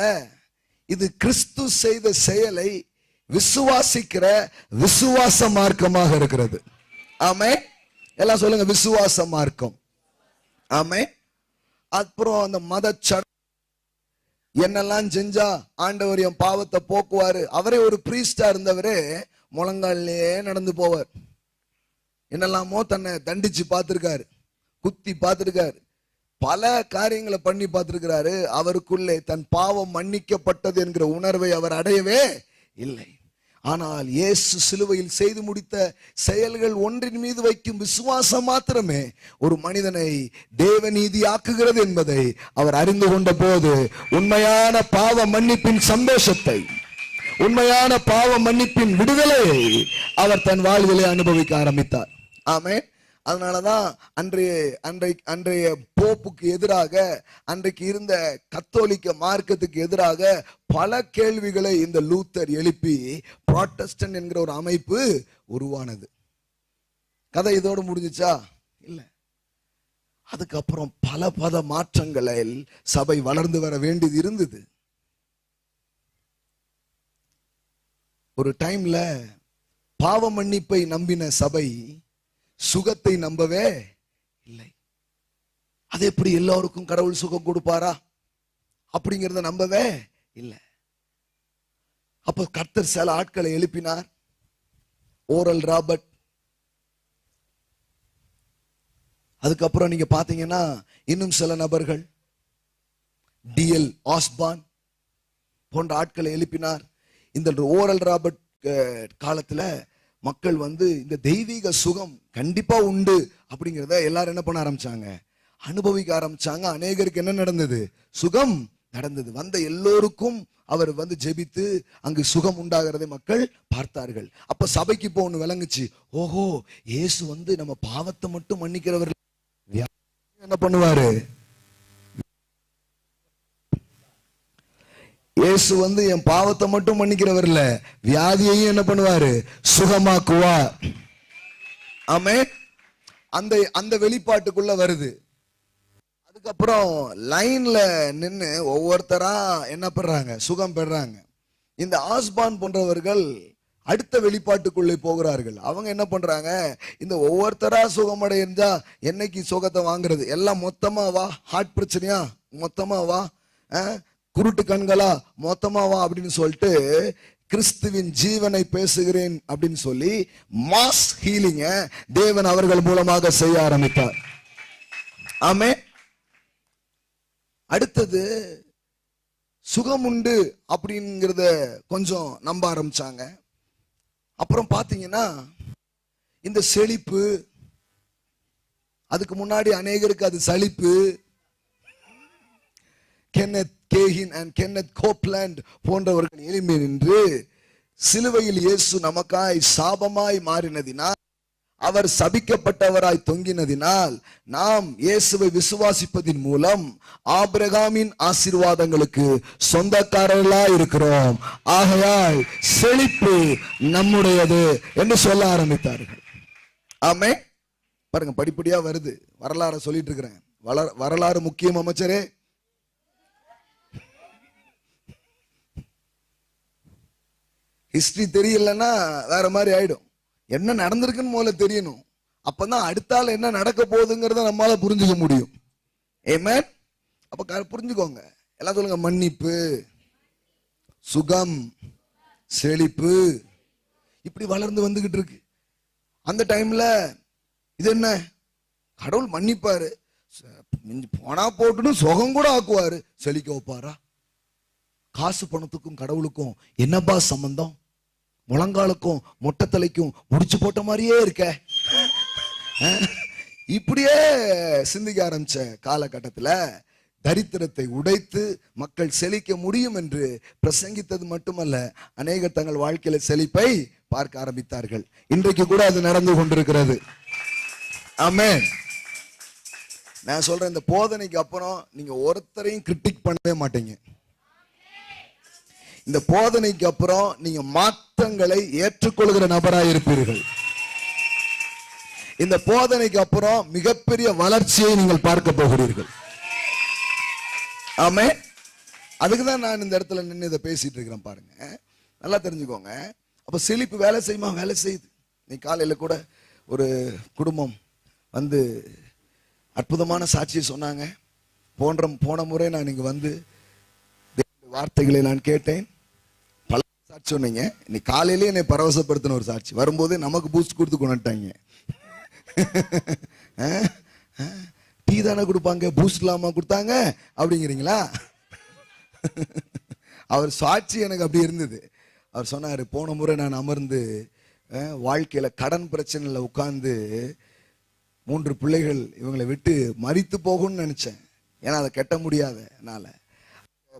இது கிறிஸ்து செய்த செயலை விசுவாசிக்கிற விசுவாச மார்க்கமாக இருக்கிறது. ஆமென். எல்லாம் சொல்லுங்க, விசுவாச மார்க்கம். ஆமென். அப்புறம் அந்த மத என்னெல்லாம் செஞ்சா ஆண்டவர் என் பாவத்தை போக்குவாரு. அவரே ஒரு பிரீஸ்டா இருந்தவரே முழங்காலே நடந்து போவார். என்னெல்லாமோ தன்னை தண்டிச்சு பார்த்திருக்காரு, குத்தி பார்த்திருக்காரு, பல காரியங்களை பண்ணி பார்த்திருக்கிறாரு. அவருக்குள்ளே தன் பாவம் மன்னிக்கப்பட்டது என்கிற உணர்வை அவர் அடையவே இல்லை. ஆனால் இயேசு சிலுவையில் செய்து முடித்த செயல்கள் ஒன்றின் மீது வைக்கும் விசுவாசம் மாத்திரமே ஒரு மனிதனை தேவநீதி ஆக்குகிறது என்பதை அவர் அறிந்து கொண்ட போது உண்மையான பாவ மன்னிப்பின் சந்தோஷத்தை, உண்மையான பாவ மன்னிப்பின் விடுதலையை அவர் தன் வாழ்விலே அனுபவிக்க ஆரம்பித்தார். ஆமென். அதனாலதான் அன்றைய போப்புக்கு எதிராக, அன்றைக்கு இருந்த கத்தோலிக்க மார்க்கத்துக்கு எதிராக பல கேள்விகளை இந்த லூத்தர் எழுப்பி புராட்டஸ்டன்ட் என்கிற ஒரு அமைப்பு உருவானது. கதை இதோடு முடிஞ்சுச்சா? இல்ல. அதுக்கப்புறம் பல மாற்றங்களில் சபை வளர்ந்து வர வேண்டியது இருந்தது. ஒரு டைம்ல பாவ மன்னிப்பை நம்பின சபை சுகத்தை நம்பவே இல்லை. அது எப்படி எல்லாருக்கும் கடவுள் சுகம் கொடுப்பாரா அப்படிங்கறத நம்பவே இல்லை. அப்ப கர்த்தர் சில ஆட்களை எழுப்பினார். ஓரல் ராபர்ட், அதுக்கப்புறம் நீங்க பாத்தீங்கன்னா இன்னும் சில நபர்கள், டிஎல் ஆஸ்பான் போன்ற ஆட்களை எழுப்பினார். இந்த ஓரல் ராபர்ட் காலத்துல மக்கள் இந்த தெய்வீக சுகம் கண்டிப்பா உண்டு அப்படிங்கிறத எல்லாரும் என்ன பண்ண ஆரம்பிச்சாங்க? அனுபவிக்க ஆரம்பிச்சாங்க. அநேகருக்கு என்ன நடந்தது? சுகம் நடந்தது. வந்த எல்லோருக்கும் அவர் ஜெபித்து அங்கு சுகம் உண்டாகிறதை மக்கள் பார்த்தார்கள். அப்ப சபைக்கு இப்போ ஒண்ணு விளங்குச்சு. ஓஹோ, இயேசு நம்ம பாவத்தை மட்டும் மன்னிக்கிறவர் என்ன பண்ணுவாரு? இயேசு என் பாவத்தை மட்டும் மன்னிக்கிறவர் இல்ல, வியாதியையும் என்ன பண்ணுவாரு? சுகமாக்குவார். ஆமென். அந்த வெளிப்பாட்டுக்குள்ள வருது. அதுக்கப்புறம் லைன்ல நின்னு ஒவ்வொருத்தரா என்ன பண்றாங்க? சுகம் பெறாங்க. இந்த ஆஸ்பான் போன்றவர்கள் அடுத்த வெளிப்பாட்டுக்குள்ளே போகிறார்கள். அவங்க என்ன பண்றாங்க, இந்த ஒவ்வொருத்தரா சுகமடைஞ்சா என்னைக்கு சுகத்தை வாங்குறது, எல்லாம் மொத்தமா வா, ஹார்ட் பிரச்சனையா மொத்தமா வா, குருட்டு கண்களா மொத்தமா வா அப்படின்னு சொல்லிட்டு கிறிஸ்துவின் ஜீவனை பேசுகிறேன் அப்படின்னு சொல்லி மாஸ் ஹீலிங்க தேவன் அவர்கள் மூலமாக செய்ய ஆரம்பித்தார். ஆமே. அடுத்தது சுகம் உண்டு அப்படிங்கிறத கொஞ்சம் நம்ப ஆரம்பிச்சாங்க. அப்புறம் பாத்தீங்கன்னா இந்த செழிப்பு, அதுக்கு முன்னாடி அநேகருக்கு அது சலிப்பு. கென்னத் கேஹின் அண்ட் கென்னத் கோப்லாண்ட் போன்றவர்கள் எழும்பி நின்று சிலுவையில் இயேசு நமக்காய் சாபமாய் மாறினதினால், அவர் சபிக்கப்பட்டவராய் தொங்கினதினால், நாம் இயேசுவை விசுவாசிப்பதின் மூலம் ஆபிரகாமின் ஆசீர்வாதங்களுக்கு சொந்தக்காரர்களாய் இருக்கிறோம். ஆகையால் செழிப்பு நம்முடையது என்று சொல்ல ஆரம்பித்தார்கள். ஆமே. பாருங்க, படிப்படியா வருது. வரலாறு சொல்லிட்டு இருக்கிறேன். வரலாறு முக்கியம் அமைச்சரே. ஹிஸ்டரி தெரியலன்னா வேற மாதிரி ஆயிடும். என்ன நடந்திருக்குன்னு முதல்ல தெரியணும். அப்பதான் அடுத்தால என்ன நடக்க போகுதுங்கிறத நம்மளால புரிஞ்சுக்க முடியும். ஆமென். அப்ப புரிஞ்சுக்கோங்க. எல்லாம் சொல்லுங்க, மன்னிப்பு, சுகம், செழிப்பு இப்படி வளர்ந்து வந்துகிட்டு இருக்கு. அந்த டைம்ல இது என்ன, கடவுள் மன்னிப்பாரு, போனா போட்டுன்னு சுகம் கூட ஆக்குவாரு, செழிக்க வைப்பாரா? காசு பணத்துக்கும் கடவுளுக்கும் என்னப்பா சம்பந்தம்? முழங்காலுக்கும் மொட்டத்தலைக்கும் முடிச்சு போட்ட மாதிரியே இருக்க. இப்படியே சிந்திக்க ஆரம்பிச்ச காலகட்டத்தில் தரித்திரத்தை உடைத்து மக்கள் செழிக்க முடியும் என்று பிரசங்கித்தது மட்டுமல்ல, அநேகர் தங்கள் வாழ்க்கையில செழிப்பை பார்க்க ஆரம்பித்தார்கள். இன்றைக்கு கூட அது நடந்து கொண்டிருக்கிறது. ஆமென். நான் சொல்றேன், இந்த போதனைக்கு அப்புறம் நீங்க ஒருத்தரையும் கிரிட்டிக் பண்ணவே மாட்டீங்க. இந்த போதனைக்கு அப்புறம் நீங்க மாற்றங்களை ஏற்றுக்கொள்கிற நபராக இருப்பீர்கள். இந்த போதனைக்கு அப்புறம் மிகப்பெரிய வளர்ச்சியை நீங்கள் பார்க்க போகிறீர்கள். ஆமே. அதுக்குதான் நான் இந்த இடத்துல நின்று இதை பேசிட்டு இருக்கிறேன். பாருங்க, நல்லா தெரிஞ்சுக்கோங்க. அப்ப செழிப்பு வேலை செய்யுமா? வேலை செய்யுது. நீ காலையில கூட ஒரு குடும்பம் வந்து அற்புதமான சாட்சியை சொன்னாங்க. போன முறை நான் இங்க வந்து வார்த்தைகளை நான் கேட்டேன். பல சாட்சி சொன்னீங்க. இன்னைக்கு காலையிலேயே என்னை பரவசப்படுத்தின ஒரு சாட்சி. வரும்போதே நமக்கு பூஸ்ட் கொடுத்து கொண்டுட்டாங்க. டீ தானே கொடுப்பாங்க, பூஸ்ட் இல்லாம கொடுத்தாங்க அப்படிங்கிறீங்களா? அவர் சாட்சி எனக்கு அப்படி இருந்தது. அவர் சொன்னாரு, போன முறை நான் அமர்ந்து வாழ்க்கையில கடன் பிரச்சனையில உட்கார்ந்து 3 பிள்ளைகள் இவங்களை விட்டு மரித்து போகும்னு நினைச்சேன். ஏன்னா அதை கட்ட முடியாதனால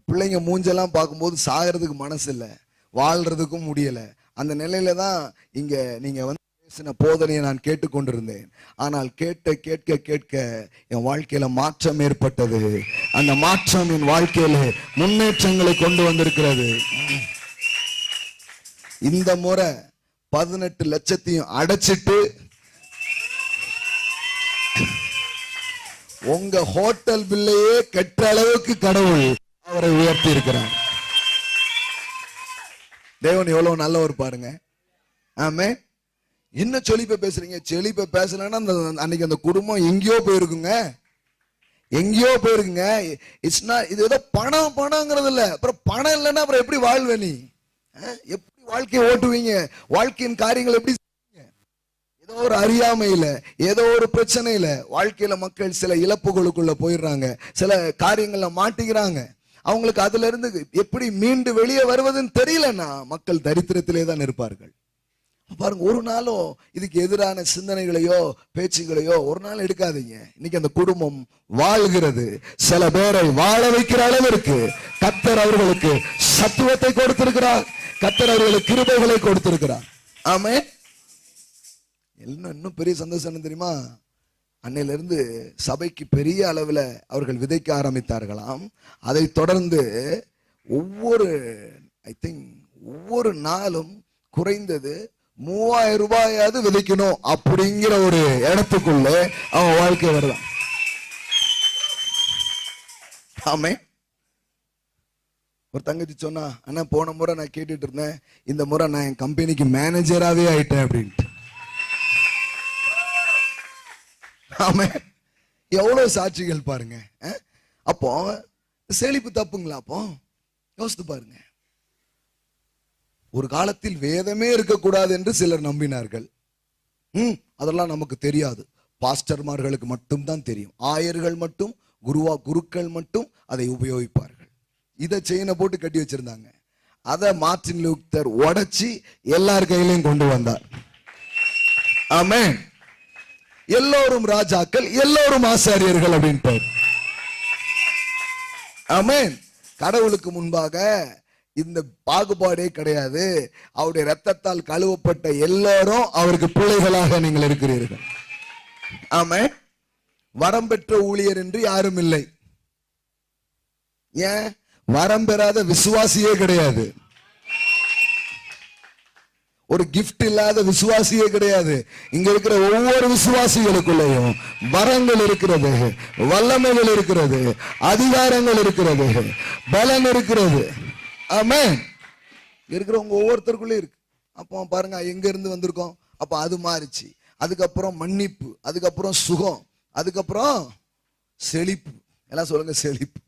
பிள்ளைங்க மூஞ்செல்லாம் பார்க்கும்போது சாகிறதுக்கு மனசு இல்லை, வாழ்றதுக்கும் முடியல. அந்த நிலையில தான் இங்க நீங்க வந்து பேசின போதனையை நான் கேட்டுக்கொண்டிருந்தேன். ஆனால் கேட்க கேட்க என் வாழ்க்கையில மாற்றம் ஏற்பட்டது. அந்த மாற்றம் என் வாழ்க்கையில முன்னேற்றங்களை கொண்டு வந்திருக்கிறது. இந்த முறை 18 லட்சத்தையும் அடைச்சிட்டு உங்க ஹோட்டல் பில்லையே கெட்ட அளவுக்கு கடவுள் அவரை உயர்த்தி இருக்கிறார். தேவன் எவ்வளவு நல்லவர் பாருங்க. ஆமே. என்ன செழிப்பை பேசுறீங்க? செழிப்பை பேசலன்னா அன்னைக்கு அந்த குடும்பம் எங்கேயோ போயிருக்குங்க, எங்கேயோ போயிருக்குங்க. இட்ஸ் நாட், இது ஏதோ பணங்கிறது இல்ல. அப்புறம் பணம் இல்லைன்னா அப்புறம் எப்படி வாழ்வே? நீ எப்படி வாழ்க்கையை ஓட்டுவீங்க? வாழ்க்கையின் காரியங்கள் எப்படி? ஏதோ ஒரு அறியாமையில, ஏதோ ஒரு பிரச்சனையில வாழ்க்கையில மக்கள் சில இழப்புகளுக்குள்ள போயிடுறாங்க, சில காரியங்கள்ல மாட்டிக்கிறாங்க. அவங்களுக்கு அதுல இருந்து எப்படி மீண்டு வெளியே வருவதுன்னு தெரியலன்னா மக்கள் தரித்திரத்திலே தான் இருப்பார்கள். பாருங்க, ஒரு நாளும் இதுக்கு எதிரான சிந்தனைகளையோ பேச்சுகளையோ ஒரு நாள் எடுக்காதீங்க. இன்னைக்கு அந்த குடும்பம் வாழ்கிறது. சில பேரை வாழ வைக்கிற அளவிற்கு கர்த்தர் அவர்களுக்கு சத்துவத்தை கொடுத்திருக்கிறார். கர்த்தர் அவர்களுக்கு கிருபைகளை கொடுத்திருக்கிறார். ஆமே. இன்னும் பெரிய சந்தோஷம் தெரியுமா? அன்னையில இருந்து சபைக்கு பெரிய அளவில் அவர்கள் விதைக்க ஆரம்பித்தார்களாம். அதை தொடர்ந்து ஒவ்வொரு நாளும் குறைந்தது 3000 ரூபாயாவது விதைக்கணும் அப்படிங்கிற ஒரு இடத்துக்குள்ள அவன் வாழ்க்கை வருதான். ஆமே. ஒரு தங்கச்சி சொன்னா, ஆனா போன முறை நான் கேட்டுட்டு இருந்தேன், இந்த முறை நான் என் கம்பெனிக்கு மேனேஜராகவே ஆயிட்டேன் அப்படின்ட்டு. ஆமா, எவ்வளவு சாட்சிகள் பாருங்க. அப்போ செழிப்பு தப்புங்களா? அப்போ யோசித்து பாருங்க. ஒரு காலத்தில் வேதமே இருக்கக்கூடாது என்று சிலர் நம்பினார்கள். அதெல்லாம் நமக்கு தெரியாது, பாஸ்டர்மார்களுக்கு மட்டும்தான் தெரியும். ஆயர்கள் மட்டும், குருக்கள் மட்டும் அதை உபயோகிப்பார்கள். இதை செயினை போட்டு கட்டி வச்சிருந்தாங்க. அதை மார்ட்டின் லூத்தர் உடைச்சி எல்லார் கையிலையும் கொண்டு வந்தார். ஆமென். எல்லோரும் ராஜாக்கள், எல்லோரும் ஆசாரியர்கள் அப்படின்ட்டு. ஆமென். கடவுளுக்கு முன்பாக இந்த பாகுபாடே கிடையாது. அவருடைய ரத்தத்தால் கழுவப்பட்ட எல்லாரும் அவருக்கு பிள்ளைகளாக நீங்கள் இருக்கிறீர்கள். ஆமென். வரம் பெற்ற ஊழியர் என்று யாரும் இல்லை. ஏன்? வரம் பெறாத விசுவாசியே கிடையாது. ஒரு கிஃப்ட் இல்லாத விசுவாசியே கிடையாது. இங்க இருக்கிற ஒவ்வொரு விசுவாசிகளுக்குள்ளேயும் வரங்கள் இருக்கிறது, வல்லமைகள் இருக்கிறது, அதிகாரங்கள் இருக்கிறது, பலன் இருக்கிறது. ஆமென். இருக்கிறவங்க ஒவ்வொருத்தருக்குள்ளே இருக்கு. அப்போ பாருங்க, எங்க இருந்து வந்திருக்கோம். அப்ப அது மாறிச்சு. அதுக்கப்புறம் மன்னிப்பு, அதுக்கப்புறம் சுகம், அதுக்கப்புறம் செழிப்பு. எல்லாம் சொல்லுங்க, செழிப்பு.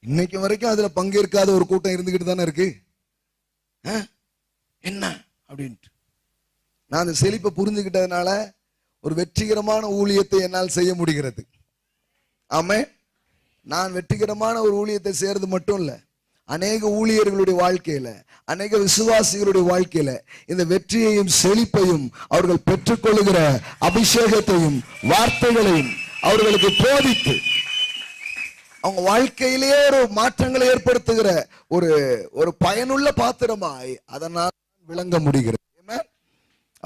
இன்னைக்கு வரைக்கும் அதுல பங்கேற்காத ஒரு கூட்டம் இருந்துகிட்டு தானே இருக்கு. என்ன அப்படின்ட்டு நான் அந்த செழிப்பை புரிஞ்சுக்கிட்டதுனால ஒரு வெற்றிகரமான ஊழியத்தை என்னால் செய்ய முடிகிறது. ஆமே. நான் வெற்றிகரமான ஒரு ஊழியத்தை செய்யறது மட்டும் இல்ல, அநேக ஊழியர்களுடைய வாழ்க்கையில, அநேக விசுவாசிகளுடைய வாழ்க்கையில இந்த வெற்றியையும் செழிப்பையும் அவர்கள் பெற்றுக்கொள்ளுகிற அபிஷேகத்தையும் வார்த்தைகளையும் அவர்களுக்கு போதித்து அவங்க வாழ்க்கையிலேயே ஒரு மாற்றங்களை ஏற்படுத்துகிற ஒரு பயனுள்ள பாத்திரமாய் அதனால் விளங்க முடிகிறது.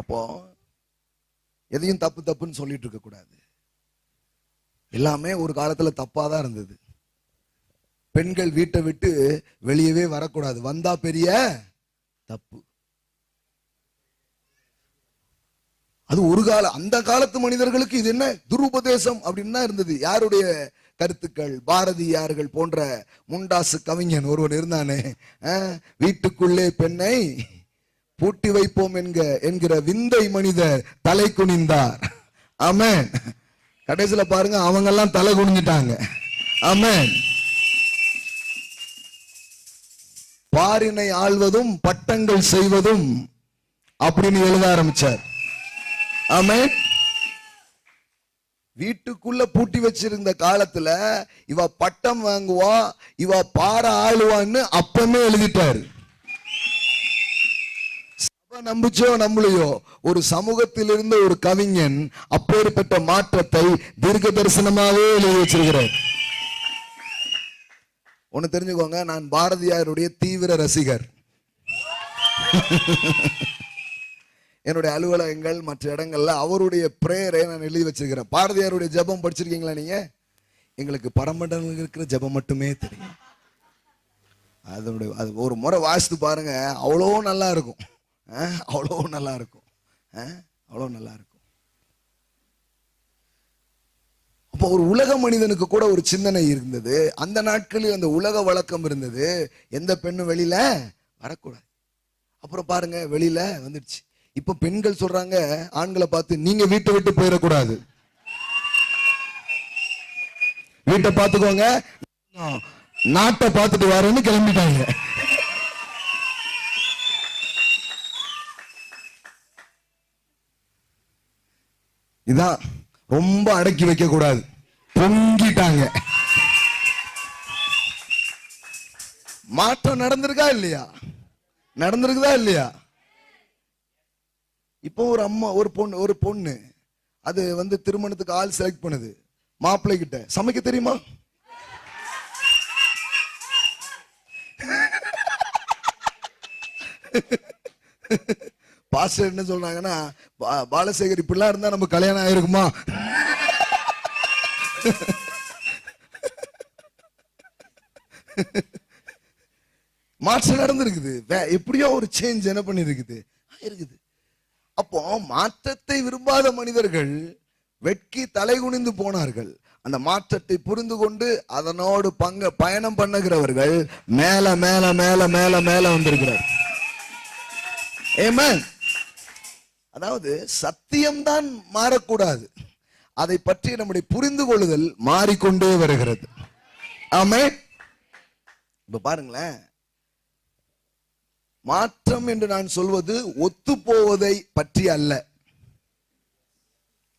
அப்போ எதையும் தப்பு தப்புன்னு சொல்லிட்டு இருக்க கூடாது. எல்லாமே ஒரு காலத்துல தப்பாதான் இருந்தது. பெண்கள் வீட்டை விட்டு வெளியவே வரக்கூடாது, வந்தா பெரிய தப்பு. அது ஒரு காலம். அந்த காலத்து மனிதர்களுக்கு இது என்ன துருபதேசம் அப்படின்னு தான் இருந்தது. யாருடைய கருத்துக்கள்? பாரதியார்கள் போன்ற முண்டாசு கவிஞன் ஒருவன் இருந்தானே, வீட்டுக்குள்ளே பெண்ணை பூட்டி வைப்போம் என்கிற விந்தை மனிதர் தலை குனிந்தார். ஆமென். கடைசியில பாருங்க, அவங்க எல்லாம் தலை குனிஞ்சிட்டாங்க. ஆமென். பாரினை ஆள்வதும் பட்டங்கள் செய்வதும் அப்படின்னு எழுத ஆரம்பிச்சார். ஆமென். வீட்டுக்குள்ள பூட்டி வச்சிருந்த காலத்துல இவ பட்டம் வாங்குவா, இவ பார ஆளுவான்னு அப்பமே எழுதிட்டாரு. சபை நம்புச்சோ நம்பலையோ, ஒரு சமூகத்தில் இருந்த ஒரு கவிஞன் அப்பேற்பட்ட மாற்றத்தை தீர்க்க தரிசனமாவே எழுதி வச்சிருக்கிறார். ஒண்ணு தெரிஞ்சுக்கோங்க, நான் பாரதியாருடைய தீவிர ரசிகர். என்னுடைய அலுவலகங்கள் மற்ற இடங்கள்ல அவருடைய பிரேயரை நான் எழுதி வச்சிருக்கிறேன். பாரதியாருடைய ஜெபம் படிச்சிருக்கீங்களா நீங்க? எங்களுக்கு பரமண்டலம் இருக்கிற ஜெபம் மட்டுமே தெரியும். அது ஒரு முறை வாசித்து பாருங்க, அவ்வளோ நல்லா இருக்கும். அவ்வளோ நல்லா இருக்கும். அவ்வளோ நல்லா இருக்கும். அப்போ ஒரு உலக மனிதனுக்கு கூட ஒரு சிந்தனை இருந்தது. அந்த நாட்களில் அந்த உலக வழக்கம் இருந்தது, எந்த பெண்ணும் வெளியில வரக்கூடாது. அப்புறம் பாருங்க, வெளியில வந்துடுச்சு. இப்ப பெண்கள் சொல்றாங்க ஆண்களை பார்த்து, நீங்க வீட்டை விட்டு போயிடக்கூடாது, வீட்டை பார்த்துக்கோங்க, நாட்டை பார்த்துட்டு வரேன்னு கிளம்பிட்டாங்க. இதான் ரொம்ப அடக்கி வைக்க கூடாது, பொங்கிட்டாங்க. மாற்றம் நடந்திருக்கா இல்லையா? நடந்திருக்குதா இல்லையா? இப்போ ஒரு பொண்ணு அது திருமணத்துக்கு ஆள் செலக்ட் பண்ணுது. மாப்பிள்ளை கிட்ட சமைக்க தெரியுமா? பாஸ்டர் என்ன சொல்றாங்கன்னா, பாலசேகர் இப்படிலாம் இருந்தா நம்ம கல்யாணம் ஆயிருக்குமா? மாற்றம் நடந்திருக்குது. எப்படியோ ஒரு சேஞ்ச் என்ன பண்ணிருக்குது இருக்குது. அப்போ மாற்றத்தை விரும்பாத மனிதர்கள் வெட்கி தலை குனிந்து போனார்கள். அந்த மாற்றத்தை புரிந்து கொண்டு அதனோடு பயணம் பண்ணுகிறவர்கள் மேல மேல மேல மேல மேல வந்திருக்கிறார். ஆமென். அதாவது சத்தியம்தான் மாறக்கூடாது, அதை பற்றி நம்முடைய புரிந்து கொள்ளுதல் மாறிக்கொண்டே வருகிறது. ஆமென். இப்ப பாருங்களேன், மாற்றம் என்று நான் சொல்வது ஒத்து போவதை பற்றி அல்ல.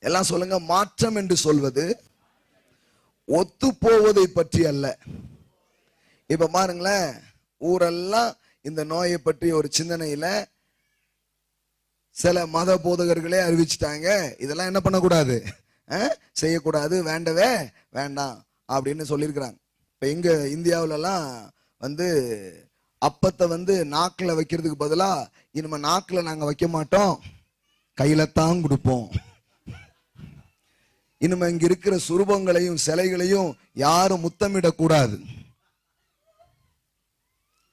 எல்லாம் சொல்லுங்க, மாற்றம் என்று சொல்வது ஒத்து போவதை பற்றி அல்ல. இப்ப பாருங்களேன், ஊரெல்லாம் இந்த நோயை பற்றி ஒரு சிந்தனையில சில மத போதகர்களே அறிவிச்சிட்டாங்க, இதெல்லாம் என்ன பண்ணக்கூடாது, செய்யக்கூடாது, வேண்டவே வேண்டாம் அப்படின்னு சொல்லியிருக்கிறாங்க. இப்ப எங்க இந்தியாவிலலாம் அப்பத்தை நாக்கில் வைக்கிறதுக்கு பதிலா இனிமே நாக்கில் நாங்க வைக்க மாட்டோம், கையில தான் கொடுப்போம். இனிமே இங்க இருக்கிற சுரூபங்களையும் சிலைகளையும் யாரும் முத்தமிடக்கூடாது,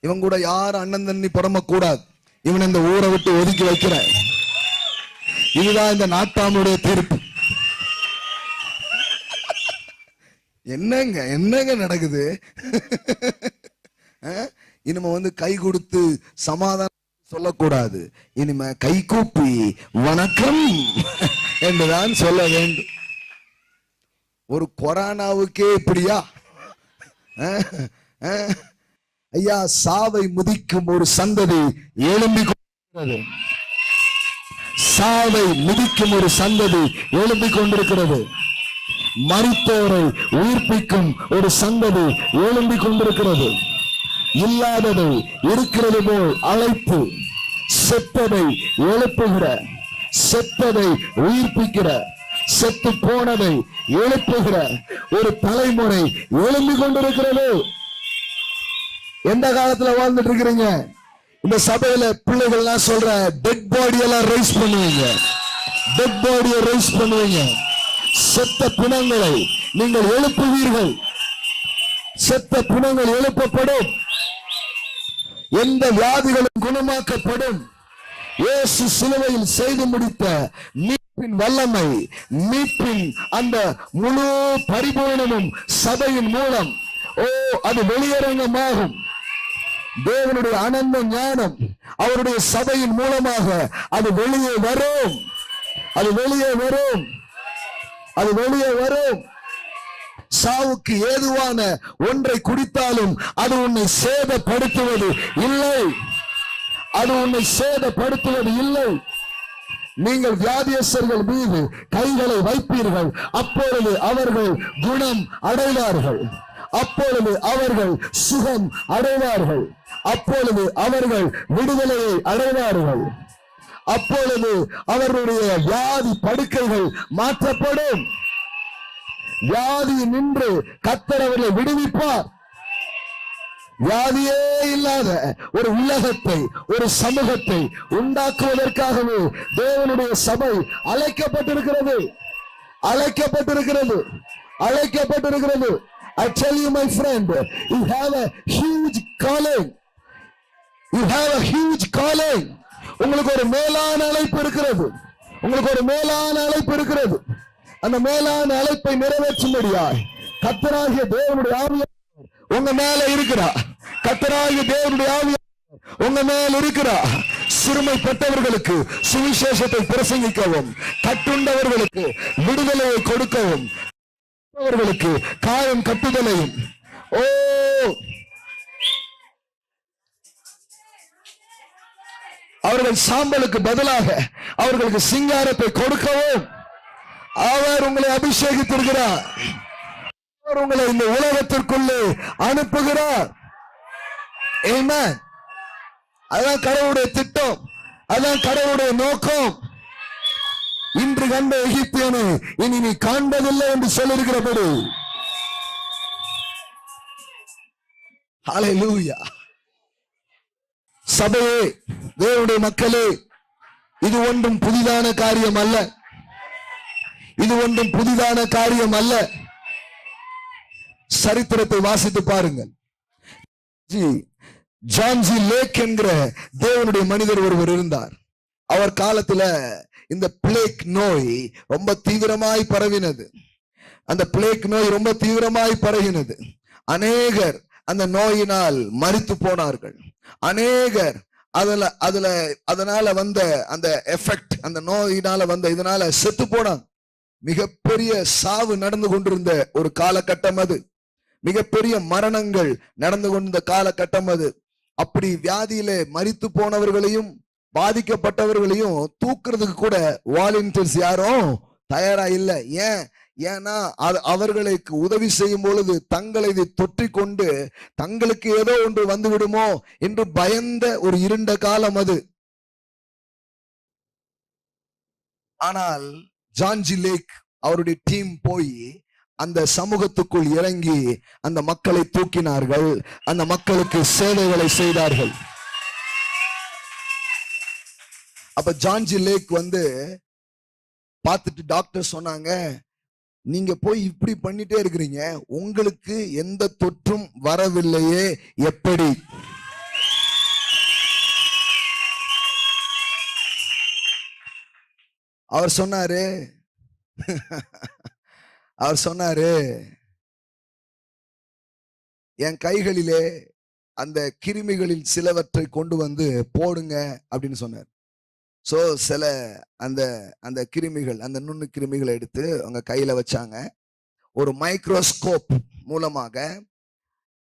இவன் கூட யாரும் அண்ணன் தண்ணி புறமக்கூடாது, இவன் இந்த ஊரை விட்டு ஒதுக்கி வைக்கிற. இதுதான் இந்த நாட்டாமுடைய தீர்ப்பு. என்னங்க என்னங்க நடக்குது? இனிமே கை கொடுத்து சமாதானம் சொல்லக்கூடாது, இனிமே கை கூப்பி வணக்கம் என்றுதான் சொல்ல வேண்டும். ஒரு கொரோனாவுக்கே இப்படியா? ஐயா, சாவை முதிக்கும் ஒரு சந்ததி எழும்பி கொண்டிருக்கிறது. சாவை மிதிக்கும் ஒரு சந்ததி எழும்பிக் கொண்டிருக்கிறது. மரித்தோரை உயிர்ப்பிக்கும் ஒரு சந்ததி எழும்பிக் கொண்டிருக்கிறது. இல்லாததை இருக்கிறது போல் அழைத்து செத்ததை எழுப்புகிற, செத்ததை உயிர்ப்பிக்கிற, செத்து போனதை எழுப்புகிற ஒரு தலைமுறை எழும்பிக் கொண்டிருக்கிறது. எந்த காலத்துல வாழ்ந்துட்டு இருக்கிறீங்க? இந்த சபையில பிள்ளைகள்லாம் சொல்ற, டெட் பாடி எல்லாம் ரைஸ் பண்ணுவீங்க, டெட் பாடியை ரைஸ் பண்ணுவீங்க, செத்த பிணங்களை நீங்கள் எழுப்புவீர்கள், செத்த பிணங்கள் எழுப்பப்படும், எந்த வியாதிகளும் குணமாக்கப்படும். இயேசு சிலுவையில் செய்து முடித்த மீட்பின் வல்லமை, மீட்பின் அந்த முழு பரிபூரணமும் சபையின் மூலம் அது வெளியரங்கமாகும். தேவனுடைய அனந்த ஞானம் அவருடைய சபையின் மூலமாக அது வெளியே வரும், அது வெளியே வரும், அது வெளியே வரும். சாவுக்கு ஏதுவான ஒன்றை குடித்தாலும் அது உன்னை சேதப்படுத்துவது இல்லை, அது உன்னை சேதப்படுத்துவது இல்லை. நீங்கள் வியாதியஸ்தர்கள் மீது கைகளை வைப்பீர்கள், அப்பொழுது அவர்கள் குணம் அடைவார்கள், அப்பொழுது அவர்கள் சுகம் அடைவார்கள், அப்பொழுது அவர்கள் விடுதலையை அடைவார்கள், அப்பொழுது அவர்களுடைய வியாதி படுக்கைகள் மாற்றப்படும். வியாதி நின்று கர்த்தர் அவர்களை விடுவிப்பார். வியாதியே இல்லாத ஒரு உலகத்தை, ஒரு சமூகத்தை உண்டாக்குவதற்காகவே தேவனுடைய சபை அழைக்கப்பட்டிருக்கிறது, அழைக்கப்பட்டிருக்கிறது, அழைக்கப்பட்டிருக்கிறது. I tell you, my friend, you have a huge calling. You have a huge calling. உங்களுக்கு ஒரு மேலான அழைப்பு இருக்கிறது, உங்களுக்கு ஒரு மேலான அழைப்பு இருக்கிறது. அந்த மேலான அழைப்பை நிறைவேற்றும்படியாய் கர்த்தராகிய தேவனுடைய ஆவியானவர் உங்க மேல இருக்கிறார். கர்த்தராகிய தேவனுடைய ஆவியானவர் உங்க மேல இருக்கிறார். சிறுமைப்பட்டவர்களுக்கு சுவிசேஷத்தை பிரசங்கிக்கவும், கட்டுண்டவர்களுக்கு விடுதலையை கொடுக்கவும், அவர்களுக்கு காயம் கட்டுதலையும், அவர்கள் சாம்பலுக்கு பதிலாக அவர்களுக்கு சிங்காரத்தை கொடுக்கவும் அவர் உங்களை அபிஷேகித்திருக்கிறார். அவர் உங்களை இந்த உலகத்திற்குள்ளே அனுப்புகிறார். ஆமென். அதான் கடவுளுடைய திட்டம், அதான் கடவுளுடைய நோக்கம். இன்று கண்ட எகிப்தியனை இனி நீ காண்பதில்லை என்று சொல்லியிருக்கிறபடி. ஹல்லேலூயா. சபையே, தேவனுடைய மக்களே, இது ஒன்றும் புதிதான காரியம் அல்ல, இது ஒன்றும் புதிதான காரியம் அல்ல. சரித்திரத்தை வாசித்து பாருங்கள். ஜான் ஜி லேக் என்கிற தேவனுடைய மனிதர் ஒருவர் இருந்தார். அவர் காலத்துல இந்த பிளேக் நோய் ரொம்ப தீவிரமாய் பரவினது. அந்த பிளேக் நோய் ரொம்ப தீவிரமாய் பரகினது. அநேகர் அந்த நோயினால் மரித்து போனார்கள். அநேகர் அதனால வந்த அந்த எஃபெக்ட், அந்த நோயினால வந்த இதனால செத்து போனாங்க. மிகப்பெரிய சாவு நடந்து கொண்டிருந்த ஒரு காலகட்டம் அது. மிகப்பெரிய மரணங்கள் நடந்து கொண்டிருந்த காலகட்டம் அது. அப்படி வியாதியில மரித்து போனவர்களையும் பாதிக்கப்பட்டவர்களையும் தூக்குறதுக்கு கூட வாலண்டியர்ஸ் யாரும் தயாரா இல்லை. ஏன்னா அவர்களுக்கு உதவி செய்யும் பொழுது தங்களை தொற்றிக்கொண்டு தங்களுக்கு ஏதோ ஒன்று வந்து விடுமோ என்று பயந்த ஒரு இருண்ட காலம் அது. ஆனால் ஜான் ஜி லேக் அவருடைய டீம் போய் அந்த சமூகத்துக்குள் இறங்கி அந்த மக்களை தூக்கினார்கள். அந்த மக்களுக்கு சேவைகளை செய்தார்கள். அப்ப ஜான் ஜி லேக் பார்த்துட்டு டாக்டர் சொன்னாங்க, நீங்க போய் இப்படி பண்ணிட்டே இருக்கிறீங்க, உங்களுக்கு எந்த தொற்றும் வரவில்லையே எப்படி? அவர் சொன்னாரு என் கைகளிலே அந்த கிருமிகளில் சிலவற்றை கொண்டு வந்து போடுங்க அப்படின்னு சொன்னார். சோ சில அந்த கிருமிகள், அந்த நுண்ணு கிருமிகளை எடுத்து அவங்க கையில வச்சாங்க. ஒரு மைக்ரோஸ்கோப் மூலமாக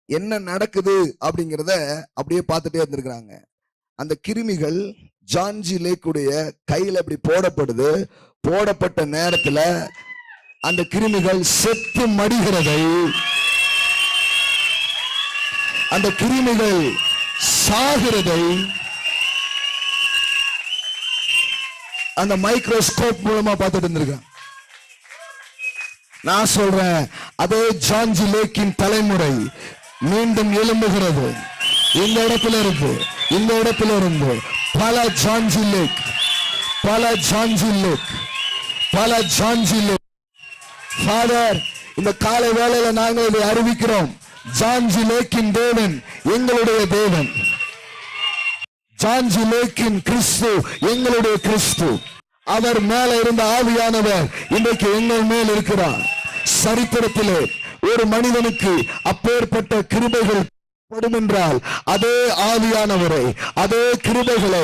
என்ன நடக்குது அப்படிங்கிறத அப்படியே பார்த்துட்டே இருந்திருக்கிறாங்க. அந்த கிருமிகள் ஜான் ஜி லேக்குடைய கையில அப்படி போடப்படுது. போடப்பட்ட நேரத்துல அந்த கிருமிகள் செத்து மடிகிறதை, அந்த கிருமிகள் சாகிறதை அந்த மைக்ரோஸ்கோப் மூலமா பார்த்துட்டு இருந்திருக்கேன். நான் சொல்றேன், அதே ஜான் ஜி லேக்கின் தலைமுறை மீண்டும் எழும்புகிறது. இந்த இடத்துல இருந்து பல ஜான் ஜி லேக் ஃபாதர், இந்த காலை வேளையில நாங்கள் இதை அறிவிக்கிறோம். ஜான் ஜி லேக்கின் தேவன் எங்களுடைய தேவன். ஜான் ஜி லேக்கின் கிறிஸ்து எங்களுடைய கிறிஸ்து. அவர் மேல இருந்த ஆவியானவர் இன்றைக்கு எங்கள் மேல் இருக்கிறார். சரித்திரத்திலே ஒரு மனிதனுக்கு அப்பேற்பட்ட கிருபைகள் படும் என்றால் அதே ஆவியானவரை, அதே கிருபைகளை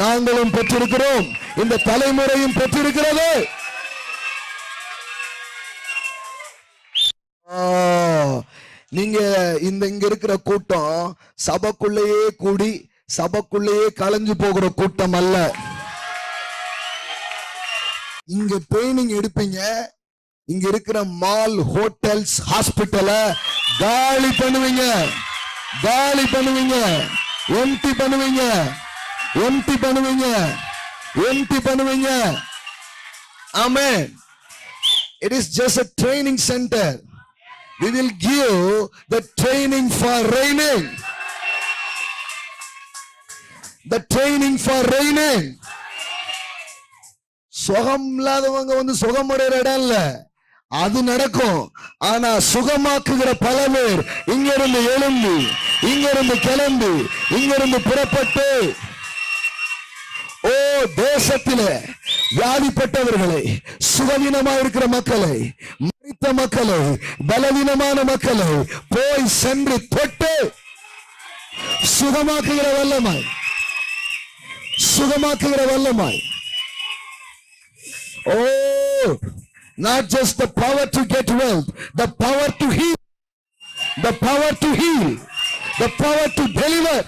நாங்களும் பெற்றிருக்கிறோம். இந்த தலைமுறையும் பெற்றிருக்கிறது. நீங்க இங்க இருக்கிற கூட்டம் சபைக்குள்ளேயே கூடி சபைக்குள்ளேயே கலைஞ்சு போகிற கூட்டம் அல்ல. இங்க ட்ரைனிங் எடுப்பீங்க. இங்க இருக்கிற மால், ஹோட்டல்ஸ், ஹாஸ்பிட்டல காலி பண்ணுவீங்க, எம்டி பண்ணுவீங்க. ஆமென். It is just a training center. We will give the training for reigning. சுகம் இல்லாதவங்க சுகம் அடைகிற இடம் இல்ல, அது நடக்கும். ஆனா சுகமாக்குகிற பல பேர் இங்கிருந்து எழும்பி, இங்கிருந்து கிளம்பி, இங்கிருந்து புறப்பட்டு தேசத்திலே வியாதிப்பட்டவர்களை, சுகவீனமா இருக்கிற மக்களை, மரித்த மக்களை, பலவீனமான மக்களை போய் சென்று தொட்டு சுகமாக்குகிற வல்லமாய். Not just the power to get wealth, the power to heal, the power to deliver,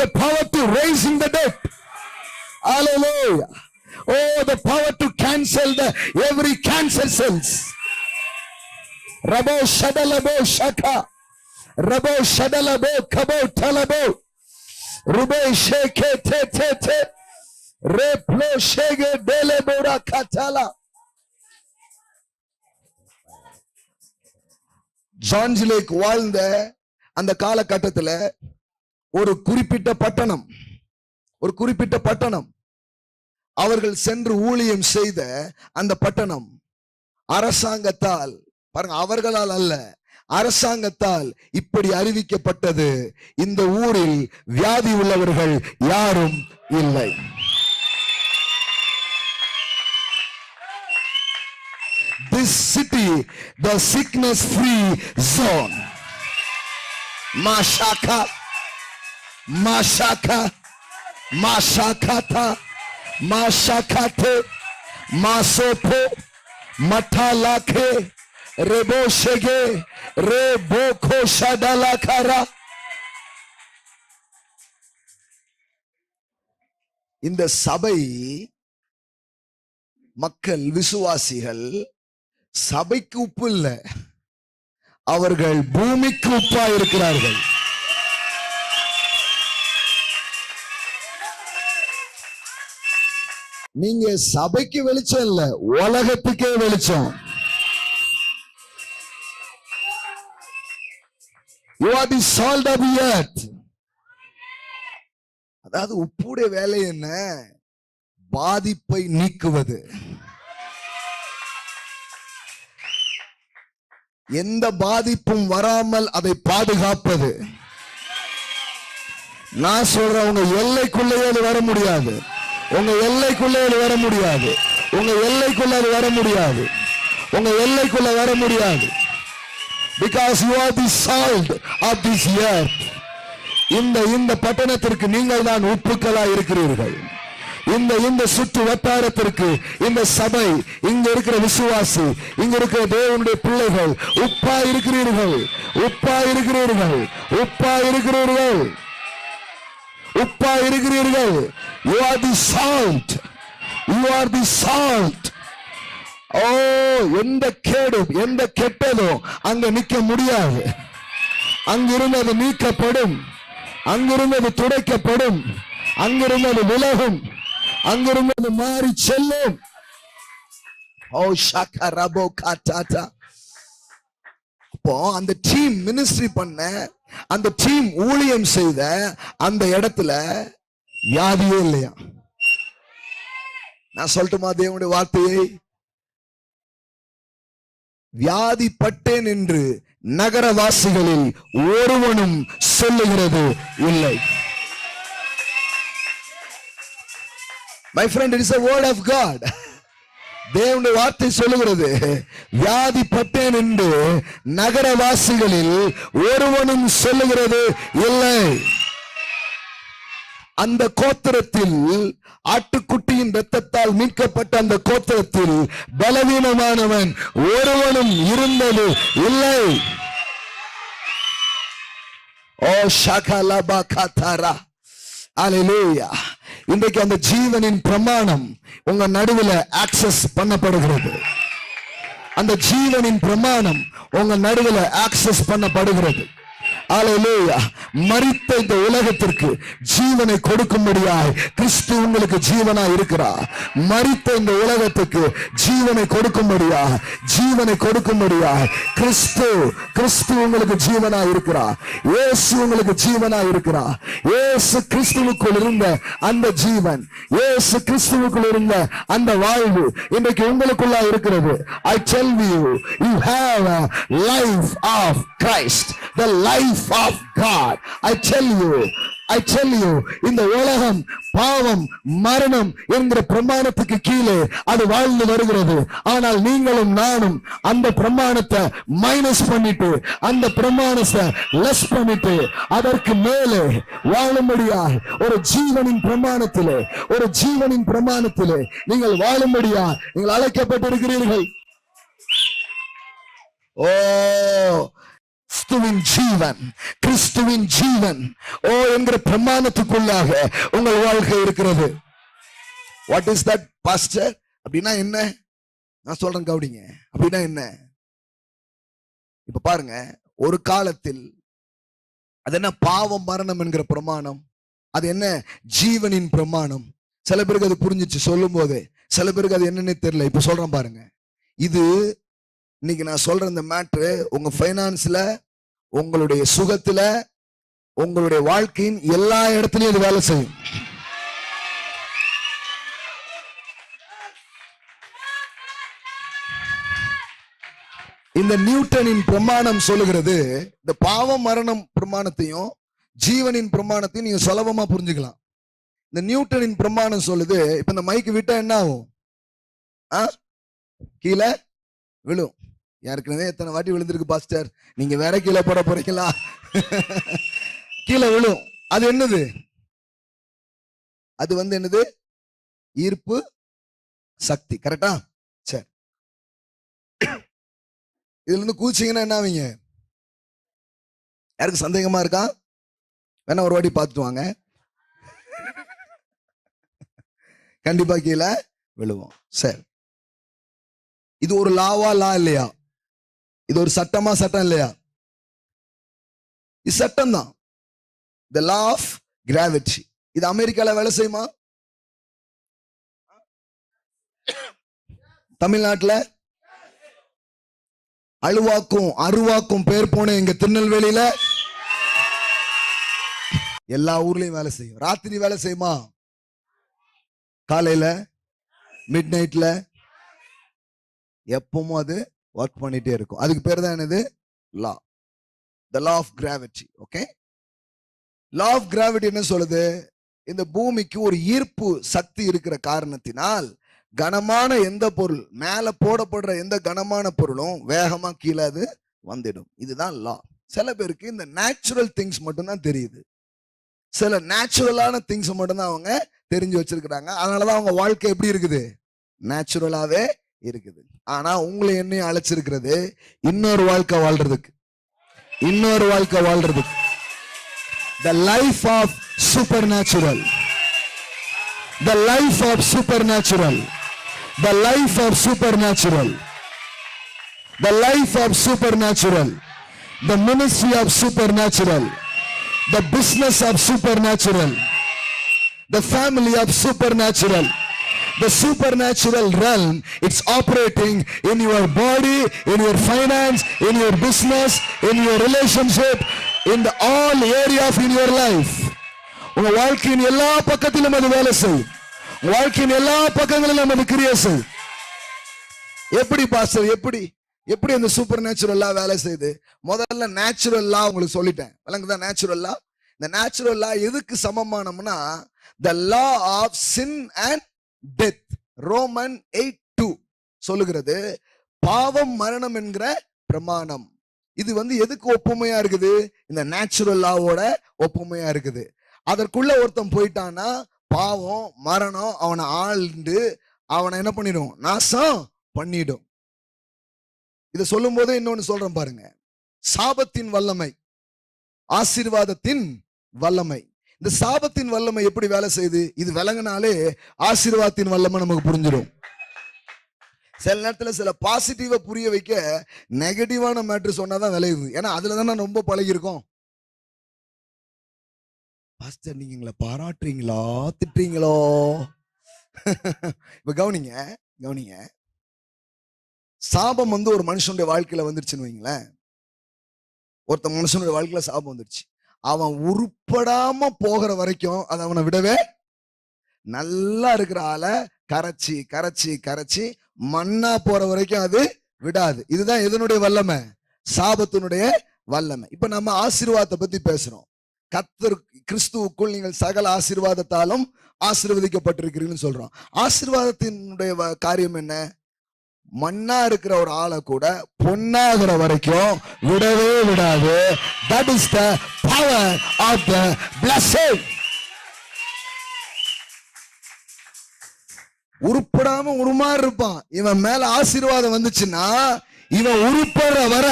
the power to raising the dead. Hallelujah. The power to cancel every cancer cells. Rabo shadalabo shaka, rabo shadalabo kabo talabo, rube sheke te replo shege delebora katala. John G Lake வாழ்ந்த அந்த காலகட்டத்தில் ஒரு குறிப்பிட்ட பட்டணம் அவர்கள் சென்று ஊழியம் செய்த அந்த பட்டணம் அரசாங்கத்தால், பாருங்க, அவர்களால் அல்ல, அரசாங்கத்தால் இப்படி அறிவிக்கப்பட்டது, இந்த ஊரில் வியாதி உள்ளவர்கள் யாரும் இல்லை. this city the sickness free zone. Mashaka, mashaka, mashakata, mashakate, masopo, matalake, reboshege, reboko shadalakara. இந்த சபை மக்கள், விசுவாசிகள் சபைக்கு உப்பு இல்ல, அவர்கள் பூமிக்கு உப்பா இருக்கிறார்கள். நீங்க சபைக்கு வெளிச்சம் இல்ல, உலகத்துக்கே வெளிச்சம். You are the salt of the earth. அதாவது உப்புடைய வேலை என்ன? பாதிப்பை நீக்குவது. எந்த பாதிப்பும் வராமல் அதை பாதுகாப்பது. நான் சொல்றேன், உங்க எல்லைக்குள்ளே அது வர முடியாது. உங்க எல்லைக்குள்ளே அது வர முடியாது. உங்க எல்லைக்குள்ள அது வர முடியாது. உங்க எல்லைக்குள்ள வர முடியாது. Because you are the salt of this earth. இந்த பட்டணத்திற்கு நீங்கள் தான் உப்புக்களா இருக்கிறீர்கள். இந்த சுற்று வட்டாரத்திற்கு இந்த சபை, இங்க இருக்கிற விசுவாசி, இங்க இருக்கிற தேவனுடைய பிள்ளைகள் உப்பா இருக்கிறீர்கள். உப்பா இருக்கிறீர்கள். உப்பா இருக்கிறீர்கள். உப்பா இருக்கிறீர்கள். You are the salt. You are the salt. ஓ, எந்த கேடும் எந்த கெட்டதும் அங்க நிக்க முடியாது. அங்கிருந்து அது நீக்கப்படும். அங்கிருந்து அது துடைக்கப்படும். அங்கிருந்து அது விலகும். அங்கிருந்து அது மாறி செல்லும். ஓ ஷகரபோ காட்டாட்டா. அப்போ அந்த டீம் மினிஸ்ட்ரி பண்ண, அந்த டீம் ஊழியம் செய்த அந்த இடத்துல வியாதியே இல்லையா? நான் சொல்லட்டுமா தேவனுடைய வார்த்தையை? வியாதிப்பட்டேன் என்று நகரவாசிகளில் ஒருவனும் சொல்லுகிறது இல்லை. My friend, it is a word of God. தேவனுடைய வார்த்தை சொல்லுகிறது, வியாதிப்பட்டேன் என்று நகரவாசிகளில் ஒருவனும் சொல்லுகிறது இல்லை. அந்த கோத்திரத்தில், ஆட்டுக்குட்டியின் இரத்தத்தால் மீட்கப்பட்ட அந்த கோத்திரத்தில் பலவீனமானவன் ஒருவனும் இருந்தது இல்லை. ஓ ஷகலபா கதரா. அல்லேலூயா. இன்றைக்கு அந்த ஜீவனின் பிரமாணம் உங்க நடுவில் ஆக்சஸ் பண்ணப்படுகிறது. அந்த ஜீவனின் பிரமாணம் உங்க நடுவில் ஆக்சஸ் பண்ணப்படுகிறது. அல்லேலூயா. மரித்த இந்த உலகத்திற்கு ஜீவனை கொடுக்கும்படியாய் கிறிஸ்து உங்களுக்கு ஜீவனாய் இருக்கிறார். மரித்த இந்த உலகத்துக்கு ஜீவனை கொடுக்கும்படியாய், ஜீவனை கொடுக்கும்படியாய் கிறிஸ்து உங்களுக்கு ஜீவனாய் இருக்கிறார். இயேசு உங்களுக்கு ஜீவனாய் இருக்கிறார். இயேசு கிறிஸ்துவுக்குள் இருந்த அந்த ஜீவன், இயேசு கிறிஸ்துவுக்குள் இருந்த அந்த வாழ்வு இன்றைக்கு உங்களுக்குள்ளா இருக்கிறது. I tell you, you have a life of Christ, the life of God. I tell you, இந்த உலகம் பாவம் மரணம் என்கிற பிரமாணத்துக்கு கீழே அது வாழ்ந்து வருகிறது. ஆனால் நீங்களும் நானும் அந்த பிரமாணத்தை மைனஸ் பண்ணிட்டு, அந்த பிரமாணத்தை லெஸ் பண்ணிட்டு, அதற்கு மேலே வாழும்படியா ஒரு ஜீவனின் பிரமாணத்திலே நீங்கள் வாழும்படியா நீங்கள் அழைக்கப்பட்டிருக்கிறீர்கள். ஓ, கிறிஸ்துவின் ஜீவன் ஓ என்கிற பிரமாணத்துக்குள்ளாக உங்கள் வாழ்க்கை இருக்கிறது. What is that pastor? அப்படின்னா என்ன? நான் சொல்றேன், கவனிங்க. அப்படின்னா என்ன? இப்ப பாருங்க, ஒரு காலத்தில் அது என்ன? பாவம் மரணம் என்கிற பிரமாணம். அது என்ன? ஜீவனின் பிரமாணம். சில பேருக்கு அது புரிஞ்சிச்சு சொல்லும் போதே, சில பேருக்கு அது என்னன்னு தெரியல. இப்ப சொல்றேன் பாருங்க. இது இன்னைக்கு நான் சொல்ற இந்த மேட்ரு உங்க பைனான்ஸ்ல, உங்களுடைய சுகத்துல, உங்களுடைய வாழ்க்கையின் எல்லா இடத்துலயும் இது வேலை செய்யும். இந்த நியூட்டனின் பிரமாணம் சொல்லுகிறது, இந்த பாவம் மரணம் பிரமாணத்தையும் ஜீவனின் பிரமாணத்தையும் நீங்க சுலபமா புரிஞ்சுக்கலாம். இந்த நியூட்டனின் பிரமாணம் சொல்லுது, இப்ப இந்த மைக்கு விட்டா என்ன ஆகும்? கீழே விழும். ஏற்கனவே எத்தனை வாட்டி விழுந்திருக்கு பாஸ்டர், நீங்க வேற கீழே போட போறீங்களா? கீழே விழும். அது என்னது? அது என்னது? ஈர்ப்பு சக்தி. கரெக்டா? சரி, இதுல இருந்து கூச்சிங்கன்னா என்ன ஆவீங்க? யாருக்கு சந்தேகமா இருக்கா? வேணா ஒரு வாட்டி பார்த்துட்டு வாங்க. கண்டிப்பா கீழே விழுவோம். சரி, இது ஒரு லா இல்லையா? இது ஒரு சட்டம் இல்லையா? இது சட்டம் தான். The law of gravity. இது அமெரிக்கால வேலை செய்யுமா? தமிழ்நாட்டுல அருவாக்கும் பேர் போன எங்க திருநெல்வேலியில எல்லா ஊர்லயும் வேலை செய்யும். ராத்திரி வேலை செய்யுமா? காலையில, மிட் நைட்ல, எப்பவும் அது ஒர்க் பண்ணிட்டே இருக்கும். அதுக்கு பேர் தான் என்னது? Law. The law of gravity. Okay, law of gravity என்ன சொல்லுது? இந்த பூமிக்கு ஒரு ஈர்ப்பு சக்தி இருக்கிற காரணத்தினால் கனமான எந்த பொருள் மேல போடப்படுற எந்த கனமான பொருளும் வேகமா கீழே அது வந்துடும். இதுதான் லா. சில பேருக்கு இந்த நேச்சுரல் திங்ஸ் மட்டும்தான் தெரியுது. சில நேச்சுரலான திங்ஸ் மட்டும்தான் அவங்க தெரிஞ்சு வச்சிருக்கிறாங்க. அதனாலதான் அவங்க வாழ்க்கை எப்படி இருக்குது? நேச்சுரலாவே இருக்குது. ஆனா உங்களை என்னையும் அழைச்சிருக்கிறது இன்னொரு வாழ்க்கை வாழ்றதுக்கு. The life of supernatural. The life of supernatural. The life of supernatural. The life of supernatural. The ministry of supernatural. The business of supernatural. The family of supernatural. The supernatural realm, it's operating in your body, in your finance, in your business, in your relationship, in the all area of in your life. உங்க வாழ்க்கையின் எல்லா பக்கத்திலும் அது வேலை செய்யும். வாழ்க்கையின் எல்லா பக்கங்களிலும் அது கிரியை செய்யும். எப்படி பாஸ்டர்? எப்படி அந்த சூப்பர் நேச்சுரல் லா வேலை செய்யுது? முதல்ல நேச்சுரல் லா உங்களுக்கு சொல்லிட்டேன். விளங்குதா? நேச்சுரல் லா. இந்த நேச்சுரல் லா எதுக்கு சமமானம்னா the law of sin and death. Roman 8:2 சொல்லுகிறது பாவம் மரணம் என்கிற பிரமாணம். இது எதுக்கு ஒப்புமையா இருக்குது? இந்த நேச்சுரல் லாவோட ஒப்புமையா இருக்குது. அதற்குள்ள ஒருத்தன் போயிட்டான்னா பாவம் மரணம் அவனை ஆழ்ந்து அவனை என்ன பண்ணிடும்? நாசம் பண்ணிடும். இத சொல்லும் போதே இன்னொன்னு சொல்றேன் பாருங்க. சாபத்தின் வல்லமை, ஆசீர்வாதத்தின் வல்லமை. இந்த சாபத்தின் வல்லமை எப்படி வேலை செய்யுது? இது விளங்கினாலே ஆசீர்வாதத்தின் வல்லமை நமக்கு புரிஞ்சிடும். சில நேரத்துல சில பாசிட்டிவா புரிய வைக்க நெகட்டிவான மேட்ரு சொன்னாதான் விளையுது. ஏன்னா அதுலதான் நான் ரொம்ப பழகி இருக்கோம். பாஸ்டர் நீங்க எங்களை பாராட்டுறீங்களா திட்டுறீங்களோ? இப்ப கவனிங்க. சாபம் ஒரு மனுஷனுடைய வாழ்க்கையில வந்துருச்சுன்னு வைங்களேன். ஒருத்த மனுஷனுடைய வாழ்க்கையில சாபம் வந்துருச்சு. அவன் உருப்படாம போகிற வரைக்கும் அது அவனை விடவே, நல்லா இருக்கிற ஆளை கரைச்சி மண்ணா போற வரைக்கும் அது விடாது. இதுதான் எதனுடைய வல்லமை? சாபத்தினுடைய வல்லமை. இப்ப நம்ம ஆசீர்வாதத்தை பத்தி பேசுறோம். கர்த்தர் கிறிஸ்துவுக்குள் நீங்கள் சகல ஆசீர்வாதத்தாலும் ஆசீர்வதிக்கப்பட்டிருக்கிறீங்கன்னு சொல்றோம். ஆசீர்வாதத்தினுடைய காரியம் என்ன? மண்ணா இருக்கிற ஒரு ஆளை கூட பொன்னாகிற வரைக்கும் விடவே விடாது. That is the power of the blessing. உருப்படாம உருமாறு இருப்பான். இவன் மேல ஆசீர்வாதம் வந்துச்சுன்னா இவன் உருப்படுற வர,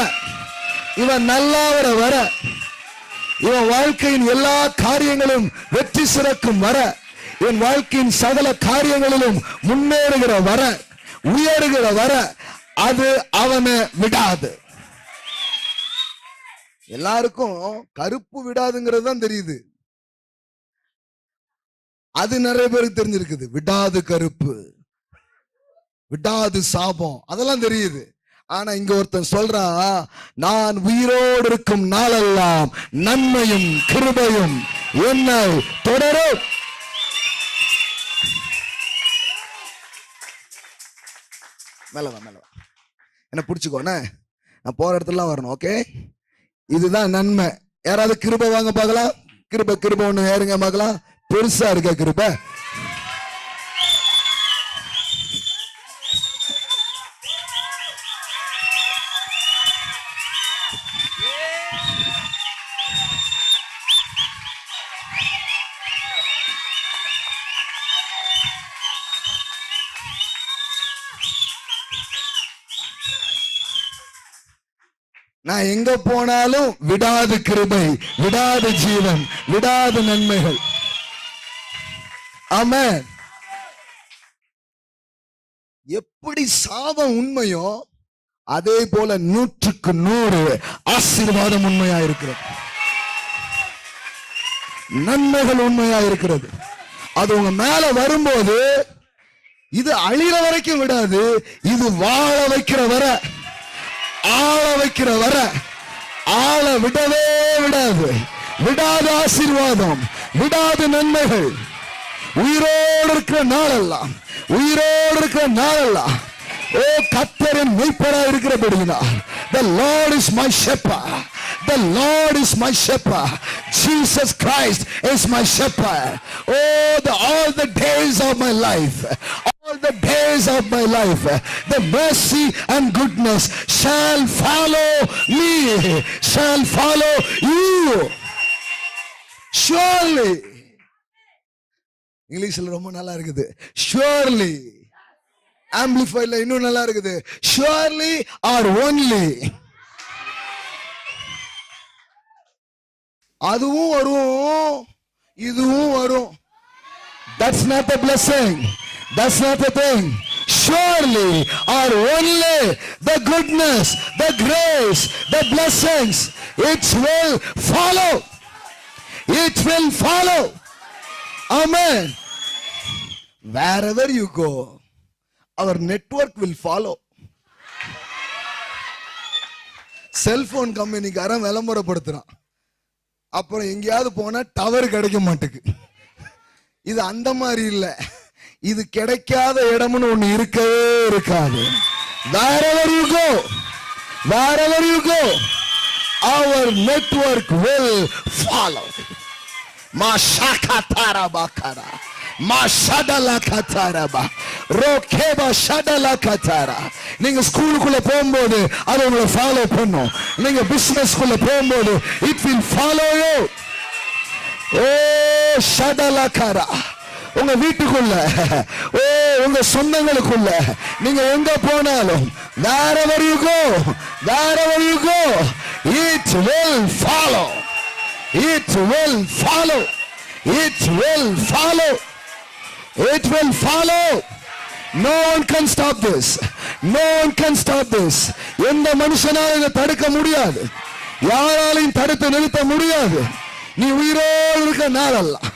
இவன் நல்லாவர வர, இவன் வாழ்க்கையின் எல்லா காரியங்களும் வெற்றி சிறக்கும் வர, இவன் வாழ்க்கையின் சகல காரியங்களிலும் முன்னேறுகிற வர, உயர்கிற வர அது அவனை விடாது. எல்லாருக்கும் கருப்பு விடாதுங்கிறது தான் தெரியுது. அது நிறைய பேருக்கு தெரிஞ்சிருக்குது. விடாது கருப்பு, விடாது சாபம், அதெல்லாம் தெரியுது. ஆனா இங்க ஒருத்தன் சொல்றான், நான் உயிரோடு இருக்கும் நாளெல்லாம் நன்மையும் கிருபையும் என்னை தொடரும். மேலவா என்ன பிடிச்சுக்கோ, நான் போற இடத்துல வரணும். ஓகே, இதுதான் நன்மை. யாராவது கிருபை வாங்க பார்க்கலாம். கிருபை ஒண்ணு ஏறுங்க பார்க்கலாம். பெருசா இருக்க கிருபை. நான் எங்க போனாலும் விடாத கிருபை, விடாத ஜீவன், விடாத நன்மைகள். ஆமென். எப்படி சாபம் உண்மையோ அதே போல 100க்கு 100 ஆசீர்வாதம் உண்மையா இருக்கிறது. நன்மைகள் உண்மையா இருக்கிறது. அது உங்க மேல வரும்போது இது அழிற வரைக்கும் விடாது, இது வாழ வைக்கிற வர, ஆள வைக்கிற வர, ஆள விடவே விடாது. விடாத ஆசீர்வாதம், விடாத நன்மைகள். உயிரோடு இருக்கிற நாளெல்லாம், உயிரோடு இருக்கிற நாளெல்லாம் ஓ கர்த்தரின் மெய்ப்பராய் இருக்கிறபடியினால், the Lord is my shepherd, the Lord is my shepherd, Jesus Christ is my shepherd. Oh, all the days of my life, all the days of my life, the mercy and goodness shall follow me, shall follow you surely. இங்கிலீஷ்ல ரொம்ப நல்லா இருக்குது, surely. ஆம்பிளிஃபைட்ல இன்னும் நல்லா இருக்குது, surely or only. அதுவும் வரும், இதுவும் வரும். That's not the blessing, that's not the thing. Surely or only the goodness, the grace, the blessings, it will follow, it will follow. Amen. Wherever you go, our network will follow. Cellphone கம்பெனிக்காரன் விளம்பரப்படுத்துறான், அப்புறம் எங்கேயாவது போனா டவர் கிடைக்க மாட்டேங்குது. இது அந்த மாதிரி இல்ல, இது கிடைக்காத இடம்னு ஒண்ணு இருக்கவே இருக்காது. Wherever you go, wherever you go, our network will follow. Mashakatara bakara, mashadala kataraba, rokeba shadala katara. நீங்க ஸ்கூலுக்குள்ள போகும்போது அது உங்களை ஃபாலோ பண்ணும். நீங்க பிசினஸ்க்குள்ள போகும்போது it will follow you. O shadala kara. உங்க வீட்டுக்குள்ள, ஓ உங்க சொந்தங்களுக்குள்ள, நீங்க எங்க போனாலும், wherever you go, wherever you go, it will follow. It will follow. It will follow. It will follow. No one can stop this. No one can stop this. எந்த மனுஷனாலும் இதை தடுக்க முடியாது, யாராலையும் தடுத்து நிறுத்த முடியாது. நீ உயிரோடு இருக்க நாளெல்லாம்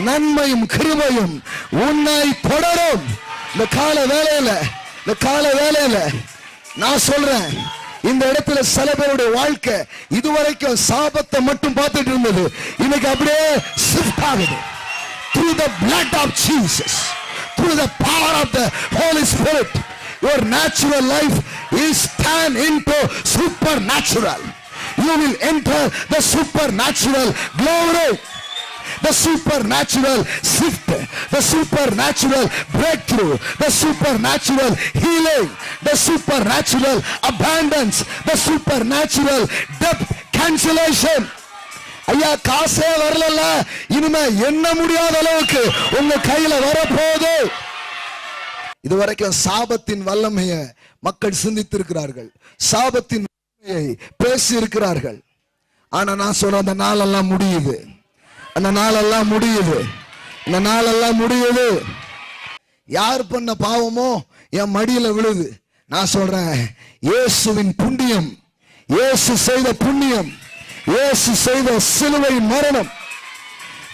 நன்மையும் கிருபையும் உன்னை தொடரும். இந்த கால வேளையில நான் சொல்றேன், இந்த இடத்துல சில பேருடைய வாழ்க்கை இதுவரைக்கும் சாபத்தை மட்டும் பார்த்துட்டு இருந்தது, இன்னைக்கு அப்படியே ஷிஃப்ட் ஆகுது. Through the blood of Jesus, through the power of the Holy Spirit, your natural life is turned into supernatural. You will enter the supernatural glory, the supernatural shift, the supernatural breakthrough, the supernatural healing, the supernatural abundance, the supernatural debt cancellation. ஐயா காசே வரல, இனிமே எண்ண முடியாத அளவுக்கு உங்க கையில வரப்போகுது. இதுவரைக்கும் சாபத்தின் வல்லமையை மக்கள் சிந்தித்திருக்கிறார்கள், சாபத்தின் வல்லமையை பேசி இருக்கிறார்கள். ஆனா நான் சொல்ற அந்த நாளெல்லாம் முடியுது, அந்த நாளெல்லாம் முடியுது, இந்த நாளெல்லாம் முடியுது. யார் பண்ண பாவமோ என் மடியில விழுது. நான் சொல்றேன், இயேசுவின் புண்ணியம், இயேசு செய்த புண்ணியம், இயேசு செய்த சிலுவை மரணம்,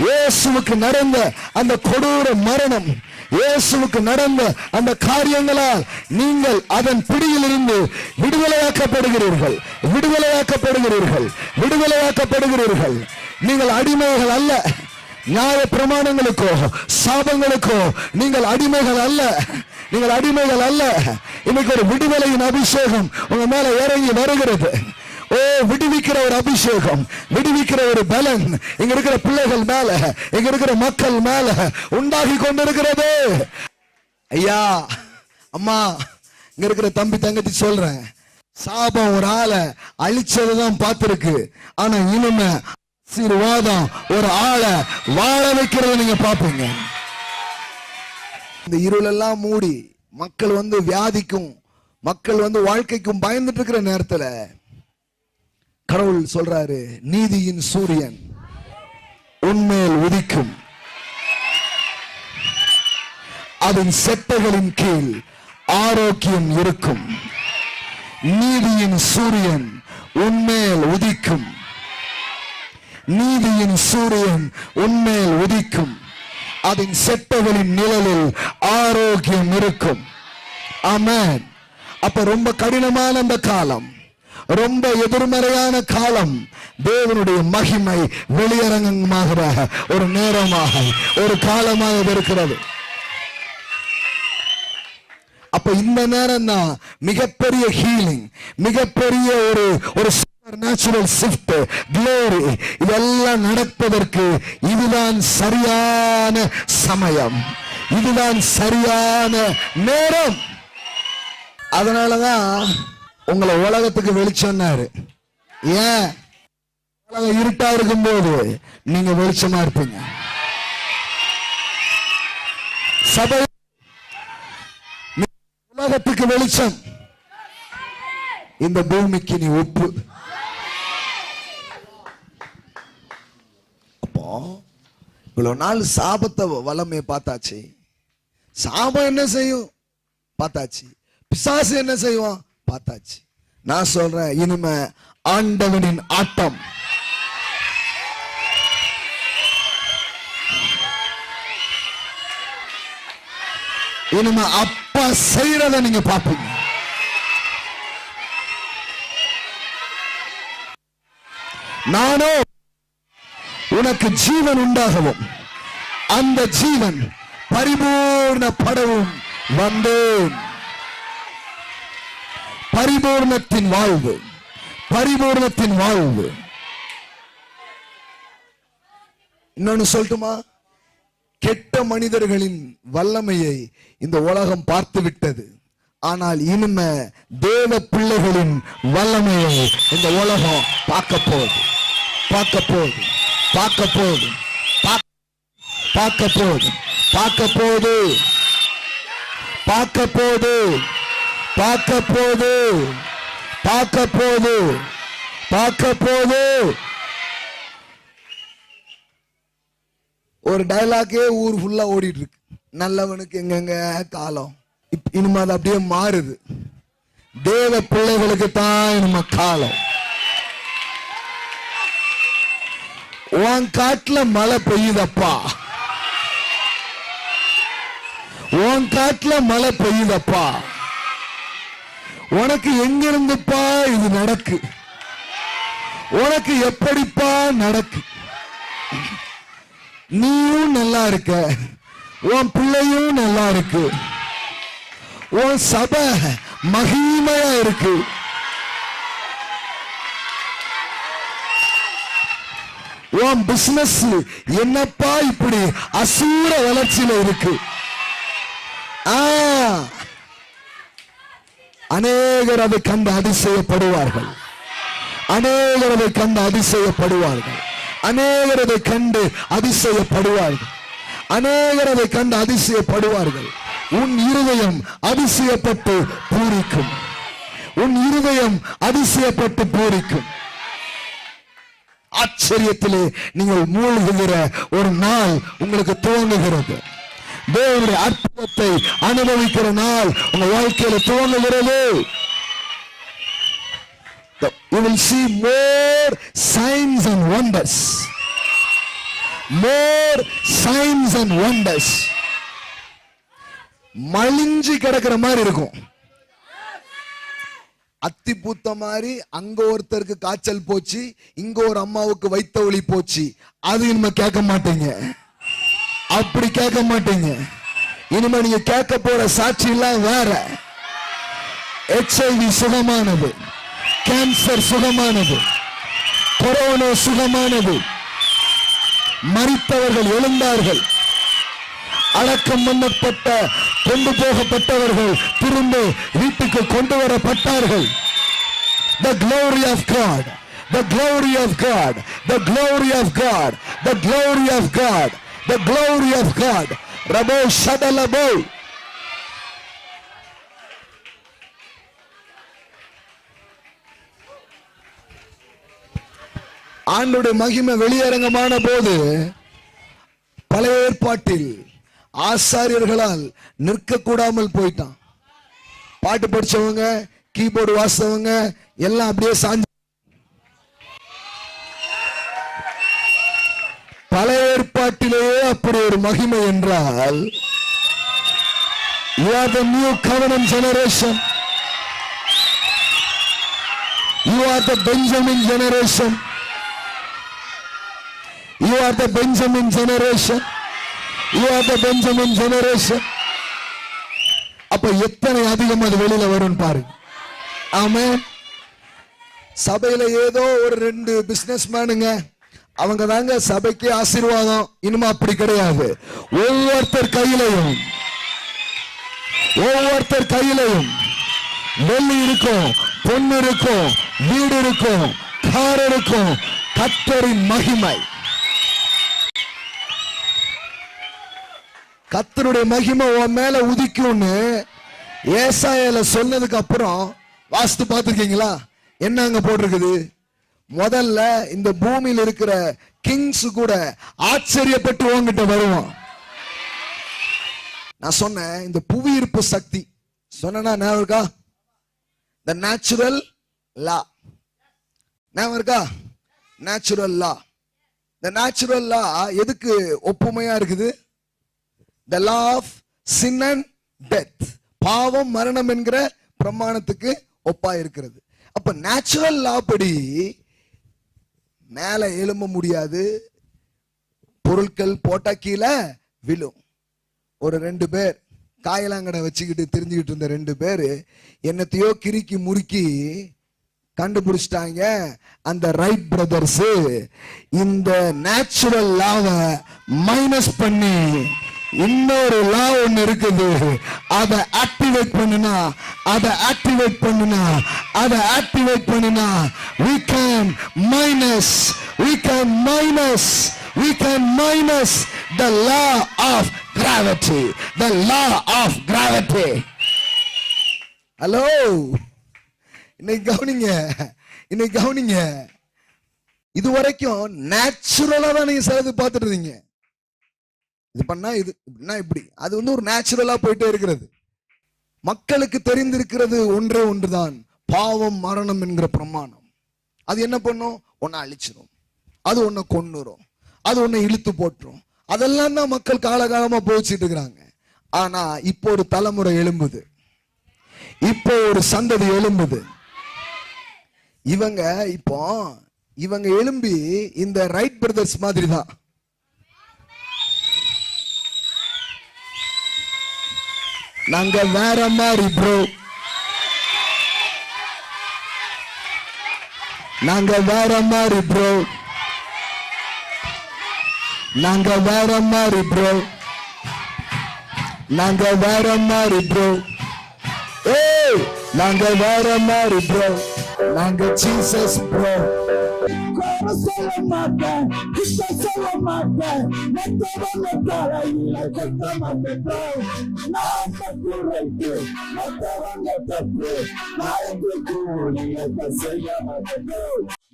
இயேசுவுக்கு நடந்த அந்த கொடூர மரணம், இயேசுவுக்கு நடந்த அந்த காரியங்களால் நீங்கள் அதன் பிடியில் இருந்து விடுதலையாக்கப்படுகிறீர்கள், விடுதலையாக்கப்படுகிறீர்கள், விடுதலையாக்கப்படுகிறீர்கள். நீங்கள் அடிமைகள் அல்ல, நியாய பிரமாணங்களுக்கோ சாபங்களுக்கோ நீங்கள் அடிமைகள் அல்ல, நீங்கள் அடிமைகள் அல்ல. இன்னைக்கு ஒரு விடுதலையின் அபிஷேகம் உங்க மேல இறங்கி வருகிறது. ஓ விடுவிக்கிற ஒரு அபிஷேகம், விடுவிக்கிற ஒரு பலன் இங்க இருக்கிற பிள்ளைகள் மேல, இங்க இருக்கிற மக்கள் மேல உண்டாகி கொண்டிருக்கிறது. ஐயா அம்மா, இங்க இருக்கிற தம்பி தங்கச்சி சொல்றேன், சாபம் ஒரு ஆளை அழிச்சதுதான் பார்த்திருக்கு, ஆனா இனிமே ஆசீர்வாதம் ஒரு ஆளை வாழ வைக்கிறத நீங்க பாப்பீங்க. இந்த இருளெல்லாம் மூடி மக்கள் வியாதிக்கும், மக்கள் வாழ்க்கைக்கும் பயந்துட்டு இருக்கிற நேரத்துல கடவுள் சொல்றாரு, நீதியின் சூரியன் உன்மேல் உதிக்கும், அதன் செட்டைகளின் கீழ் ஆரோக்கியம் இருக்கும். நீதியின் சூரியன் உன்மேல் உதிக்கும், நீதியின் சூரியன் உன்மேல் உதிக்கும், அதன் செட்டைகளின் நிழலில் ஆரோக்கியம் இருக்கும். ஆமென். அப்ப ரொம்ப கடினமான அந்த காலம், ரொம்ப எதிர்மறையான காலம், தேவனுடைய மகிமை வெளியரங்கமாகிற ஒரு நேரமாக, ஒரு காலமாக இருக்கிறது. அப்ப இந்த நேரம் தான் மிகப்பெரிய ஹீலிங், மிகப்பெரிய ஒரு நேச்சுரல் ஷிஃப்ட், க்ளோரி, இதெல்லாம் நடப்பதற்கு இதுதான் சரியான சமயம், இதுதான் சரியான நேரம். அதனாலதான் உங்களை உலகத்துக்கு வெளிச்சம்னாரு. ஏன்? உலகம் இருட்டா இருக்கும் போது நீங்க வெளிச்சமா இருப்பீங்க. சபை உலகத்துக்கு வெளிச்சம், இந்த பூமிக்கு நீ உப்பு. அப்போ இவ்வளவு நாள் சாபத்தை வல்லமையை பார்த்தாச்சு. சாபம் என்ன செய்யும் பார்த்தாச்சு, பிசாசு என்ன செய்வான் பார்த்தாச்சு. நான் சொல்றேன், இனிமே ஆண்டவனின் ஆட்டம். இனிமே அப்பா செய்யறத நீங்க பார்ப்பீங்க. நானோ உனக்கு ஜீவன் உண்டாகவும் அந்த ஜீவன் பரிபூர்ணப்படவும் வந்தேன். பரிபூர்ணத்தின் வாழ்வு, பரிபூர்ணத்தின் வாழ்வு. இன்னொன்னு சொல்லட்டுமா? கெட்ட மனிதர்களின் வல்லமையை இந்த உலகம் பார்த்து விட்டது. ஆனால் இனிமே தேவ பிள்ளைகளின் வல்லமையை இந்த உலகம் பார்க்க போகுது, பார்க்க போகுது, பார்க்க போகுது, பார்க்க போகுது, பார்க்க போகுது, பார்க்க போகுது, பார்க்க போகுது, பார்க்க போகுது, பார்க்க போகுது. ஒரு டயலாக்கே ஊர் ஃபுல்லா ஓடிட்டு இருக்கு, நல்லவனுக்கு எங்கெங்க காலம். இனிமே அது அப்படியே மாறுது. தேவ பிள்ளைகளுக்கு தான் இனிமே காலம். உன் காட்டுல மழை பெய்யுதப்பா, உன் காட்டுல மழை பெய்யுதப்பா. உனக்கு எங்க இருந்துப்பா இது நடக்கு? உனக்கு எப்படிப்பா நடக்கு? நீயும் நல்லா இருக்க, உன் பிள்ளையும் நல்லா இருக்கு, உன் சபை மகிமையா இருக்கு. உன் பிசினஸ் என்னப்பா இப்படி அசூர வளர்ச்சியில இருக்கு? அநேகர் அதை கண்டு அதிசயப்படுவார்கள், அநேகர் அதை கண்டு அதிசயப்படுவார்கள், அநேகர் அதை கண்டு அதிசயப்படுவார்கள், அநேகர் அதை கண்டு அதிசயப்படுவார்கள். உன் இருதயம் அதிசயப்பட்டு பூரிக்கும், உன் இருதயம் அதிசயப்பட்டு பூரிக்கும். ஆச்சரியத்திலே நீங்கள் மூழ்குகிற ஒரு நாள் உங்களுக்கு துவங்குகிறது. தேவனுடைய அற்புதத்தை அனுபவிக்கிற நாள் உங்க வாழ்க்கையில துவங்குகிறது. You will see more signs and wonders, more signs and wonders. மலிஞ்சி கிடக்கிற மாதிரி இருக்கும், அத்தி பூத்த மாதிரி. அங்க ஒருத்தருக்கு காய்ச்சல் போச்சு, இங்க ஒரு அம்மாவுக்கு வைத்த ஒளி போச்சு. அது இனிமே கேட்க மாட்டீங்க, அப்படி கேட்க மாட்டீங்க. இனிமே நீங்க கேட்க போற சாட்சி எல்லாம் வேற. HIV சுகமானது, கேன்சர் சுகமானது, கொரோனா சுகமானது, மரித்தவர்கள் எழுந்தார்கள், அடக்கம் பண்ணப்பட்ட கொண்டு போகப்பட்டவர்கள் திரும்ப வீட்டுக்கு கொண்டு வரப்பட்டார்கள். The glory of God, the glory of God, the glory of God, the glory of God, the glory of God. Rabo Shadalabo. ஆண்டோடைய மகிமை வெளியரங்கமான போது பழைய ஏற்பாட்டில் ஆசாரியர்களால் நிற்க கூடாமல் போயிட்டான். பாட்டு படிச்சவங்க, கீபோர்டு வாசித்தவங்க எல்லாம் அப்படியே சாஞ்சு. பழைய ஏற்பாட்டிலேயே அப்படி ஒரு மகிமை என்றால், you are the new covenant generation, you are the Benjamin generation, you are the Benjamin generation, you are the Benjamin generation. அப்ப எத்தனை அதிகம் அது வெளியில வரும் பாரு. ஆமென். சபையில ஏதோ ஒரு 2 பிசினஸ் மேனுங்க, அவங்க தாங்க சபைக்கு ஆசீர்வாதம். இனிமே அப்படி கிடையாது. ஒவ்வொருத்தர் கையிலையும் வெள்ளி இருக்கும், பொண்ணு இருக்கும், வீடு இருக்கும், கார் இருக்கும். கர்த்தரின் மகிமை, கர்த்தருடைய மகிமை உன் மேல உதிக்கும்னு ஏசாயால சொன்னதுக்கு அப்புறம் வாஸ்து பார்த்திருக்கீங்களா? என்ன அங்க போட்டிருக்குது? முதல்ல இந்த பூமியில் இருக்கிற கிங்ஸ் கூட ஆச்சரியப்பட்டு உன்கிட்ட வருவான். நான் சொன்னேன், இந்த புவியீர்ப்பு சக்தி சொன்னா ஞாபகம் இருக்கா? the natural law, ஞாபகம் இருக்கா? natural law. the natural law எதுக்கு ஒப்புமையா இருக்குது? the law of sin and death, பாவம் மரணம் என்கிற பிரமாணத்துக்கு ஒப்பா இருக்கிறது. அப்ப நேச்சுரல் லா படி மேல எழும்ப முடியாது, பொருட்கள் போட்டா கீழே விழும். ஒரு 2 பேர் காயலாங்கடை வச்சுக்கிட்டு தெரிஞ்சுக்கிட்டு இருந்த 2 பேர் என்னத்தையோ கிறுக்கி முறுக்கி கண்டுபிடிச்சிட்டாங்க. அந்த ரைட் பிரதர்ஸ் இந்த நேச்சுரல் லாவை மைனஸ் பண்ணி இன்னொரு லா ஒன்னு இருக்குது, அதை ஆக்டிவேட் பண்ணினா we can minus the law of gravity. Hello, இன்னைக்கு கவனிங்க. இதுவரைக்கும் நேச்சுரலா தான் நீங்க சிலது பார்த்துட்டு இருந்தீங்க. இது பண்ணா இப்படின்னா இப்படி, அது ஒரு நேச்சுரலா போயிட்டே இருக்கிறது. மக்களுக்கு தெரிந்திருக்கிறது ஒன்றே ஒன்றுதான், பாவம் மரணம் என்கிற பிரமாணம். அது என்ன பண்ணும்? ஒன்ன அழிச்சிடும், அது ஒன்ன கொன்னுரும், அது ஒன்ன இழுத்து போட்டுரும். அதெல்லாம் தான் மக்கள் காலகாலமா போச்சுட்டு இருக்கிறாங்க. ஆனா இப்போ ஒரு தலைமுறை எழும்புது, இப்போ ஒரு சந்ததி எழும்புது. இவங்க எழும்பி இந்த ரைட் பிரதர்ஸ் மாதிரி தான். நாங்க வேற மாதிரி ப்ரோ, நாங்க வேற மாதிரி ப்ரோ, நாங்க வேற மாதிரி ப்ரோ, நாங்க வேற மாதிரி ப்ரோ, ஏய் நாங்க வேற மாதிரி ப்ரோ, நாங்க ஜீசஸ் ப்ரோ. சொல்ல மாட்டேன், சொல்ல மாட்டேன்,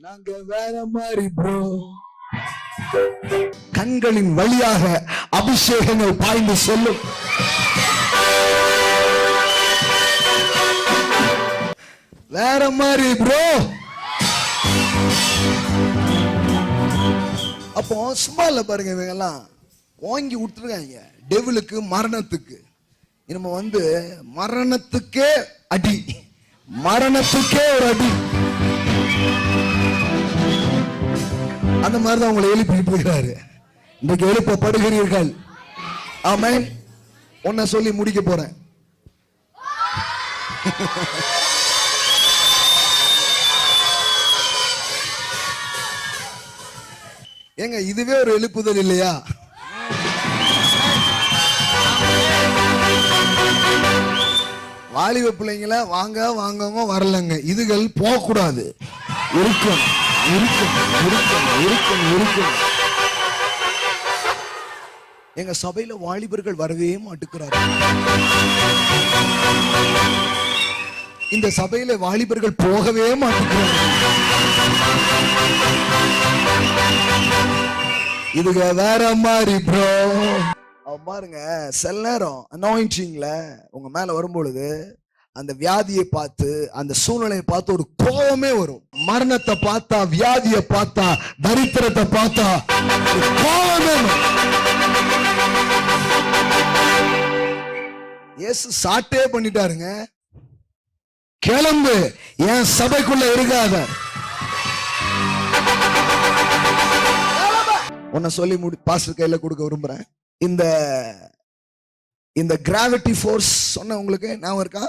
நாங்க வேற மாதிரி ப்ரோ. கண்களின் வழியாக அபிஷேகங்கள் பாய்ந்து சொல்லும். வேற மாதிரி ப்ரோ. அப்போ சும்மா இல்ல பாருங்க, இவங்க எல்லாம் வாங்கி விட்டுருக்காங்க டெவிலுக்கு, மரணத்துக்கு. நம்ம மரணத்துக்கே அடி, மரணத்துக்கே ஒரு அடி. அந்த மாதிரிதான் உங்களை எழுப்பிட்டு இருக்கிறாரு. இன்றைக்கு எழுப்பப்படுகிறீர்கள். ஆமென். ஒன்ன சொல்லி முடிக்க போறேன். ஏங்க, இதுவே ஒரு எழுப்புதல் இல்லையா? வாலிப பிள்ளைங்கள வாங்க வாங்க வரலங்க, இதுகள் போக கூடாது. இருக்கும். எங்க சபையில வாலிபர்கள் வரவே மாட்டுக்கிறார்கள். இந்த சபையில வாலிபர்கள் போகவே மாட்டுக்கிறார்கள். இதுக வேற மாதிரி ப்ரோ. பாருங்க, சில நேரம் அனாயிண்டிங்ல உங்க மேல வரும்பொழுது அந்த வியாதியை பார்த்து, அந்த சூழ்நிலையை பார்த்து ஒரு கோபமே வரும். மரணத்தை பார்த்தா, வியாதியை பார்த்தா, தரித்திரத்தை பார்த்தா கோபமே வரும். இயேசு சாட்டே பண்ணிட்டாருங்க. கிளம்பு, என் சபைக்குள்ள இருக்காத. உன்னை சொல்லி பாஸ்டர் கையில கொடுக்க விரும்புறேன். இந்த கிராவிட்டி ஃபோர்ஸ் சொன்ன உங்களுக்கு ஞாபகம் இருக்கா?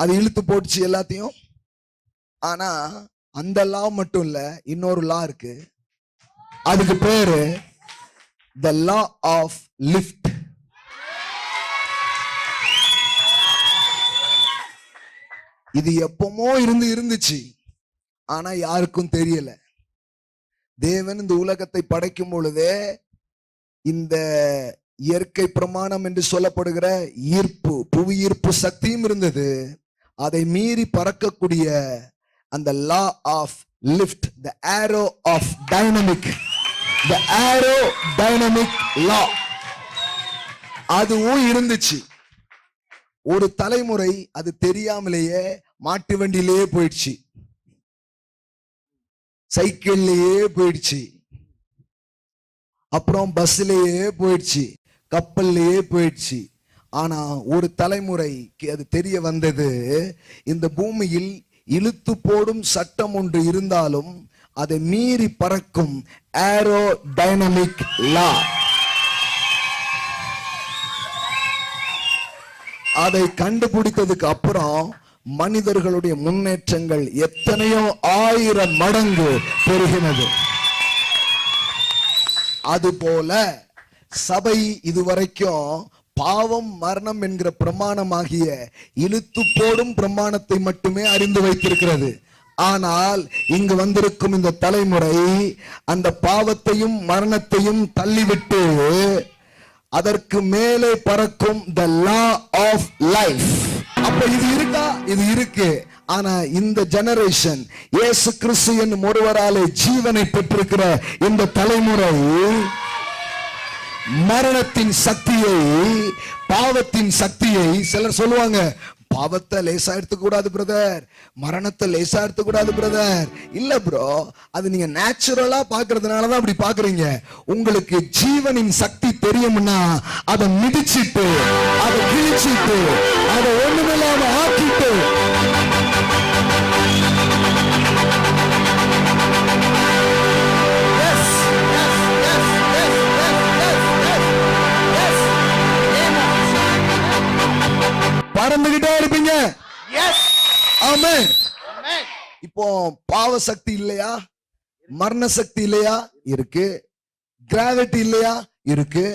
அது இழுத்து போட்டுச்சு எல்லாத்தையும். ஆனா அந்த லா மட்டும் இல்ல, இன்னொரு லா இருக்கு. அதுக்கு பேரு த லா ஆஃப் லிஃப்ட். இது எப்பமோ இருந்துச்சு, ஆனா யாருக்கும் தெரியல. தேவன் இந்த உலகத்தை படைக்கும் பொழுதே இந்த இயற்கை பிரமாணம் என்று சொல்லப்படுகிற ஈர்ப்பு, புவி ஈர்ப்பு சக்தியும் இருந்தது. அதை மீறி பறக்கக்கூடிய அந்த law of lift, the aero of dynamic, the aerodynamic law, அதுவும் இருந்துச்சு. ஒரு தலைமுறை அது தெரியாமலேயே மாட்டு வண்டியிலேயே போயிடுச்சு, சைக்கிள்லயே போயிடுச்சு, அப்புறம் பஸ்லயே போயிடுச்சு, கப்பல்லையே போயிடுச்சு. ஆனா ஒரு தலைமுறைக்கு அது தெரிய வந்தது, இந்த பூமியில் இழுத்து போடும் சட்டம் ஒன்று இருந்தாலும் அதை மீறி பறக்கும் ஏரோ டைனமிக் லா. அதை கண்டுபிடித்ததுக்கு அப்புறம் மனிதர்களுடைய முன்னேற்றங்கள் எத்தனையோ 1000 மடங்கு பெருகினது. அதுபோல சபை இதுவரைக்கும் பாவம் மரணம் என்கிற பிரமாணமாகிய இழுத்து போடும் பிரமாணத்தை மட்டுமே அறிந்து வைத்திருக்கிறது. ஆனால் இங்கு வந்திருக்கும் இந்த தலைமுறை அந்த பாவத்தையும் மரணத்தையும் தள்ளிவிட்டு அதற்கு மேலே பறக்கும் த லா ஆஃப் லைஃப். அப்ப இது இருக்கா? இது இருக்கு. ஆனா இந்த ஜெனரேஷன், இயேசு கிறிஸ்து என்னும் ஒருவராலே ஜீவனை பெற்றிருக்கிற இந்த தலைமுறை மரணத்தின் சக்தியை, பாவத்தின் சக்தியை, சிலர் சொல்லுவாங்க, பாவத்தை லேசா எடுத்துக்க கூடாது பிரதர், மரணத்தை லேசா எடுத்துக்க கூடாது பிரதர். இல்ல ப்ரோ, அது நீங்க நேச்சுரலா பாக்குறதுனாலதான் அப்படி பாக்குறீங்க. உங்களுக்கு ஜீவனின் சக்தி தெரியும்னா அதை மிதிச்சிட்டு, அதை கிழிச்சிட்டு, அதை ஒண்ணுமில்லாம ஆக்கிட்டு பறந்துகிட்டே இருப்பீங்க. ஆமென். இப்போ பாவ சக்தி இல்லையா? மரண சக்தி இல்லையா? இருக்கு. கிராவிட்டி இல்லையா? இருக்கு.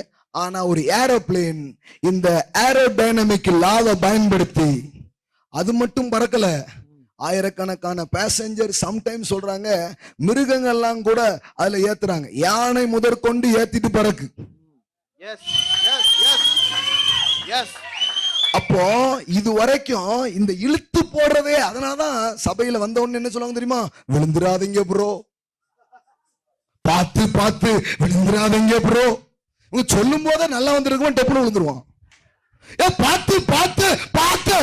ஆனா ஒரு ஏரோப்ளேன் இந்த ஏரோடைனமிக் லாவை பயன்படுத்தி அது மட்டும் பறக்கல, ஆயிரக்கணக்கான பேசஞ்சர், சம்டைம்ஸ் சொல்றாங்க மிருகங்கள்லாம் கூட அதுல ஏத்துறாங்க. யானை முதற்கொண்டு ஏத்திட்டு பறக்கு. அப்போ இது வரைக்கும் இந்த இழுத்து போடுறதே. அதனாலதான் சபையில வந்த உடனே என்ன சொல்லுவாங்க தெரியுமா? விழுந்துராதீங்க ப்ரோ, பார்த்து பார்த்து விழுந்துராதீங்க ப்ரோ. சொல்லும் போதே நல்லா வந்திருக்கும், டெப்புல விழுந்துருவான். பார்த்து பார்த்து பார்த்து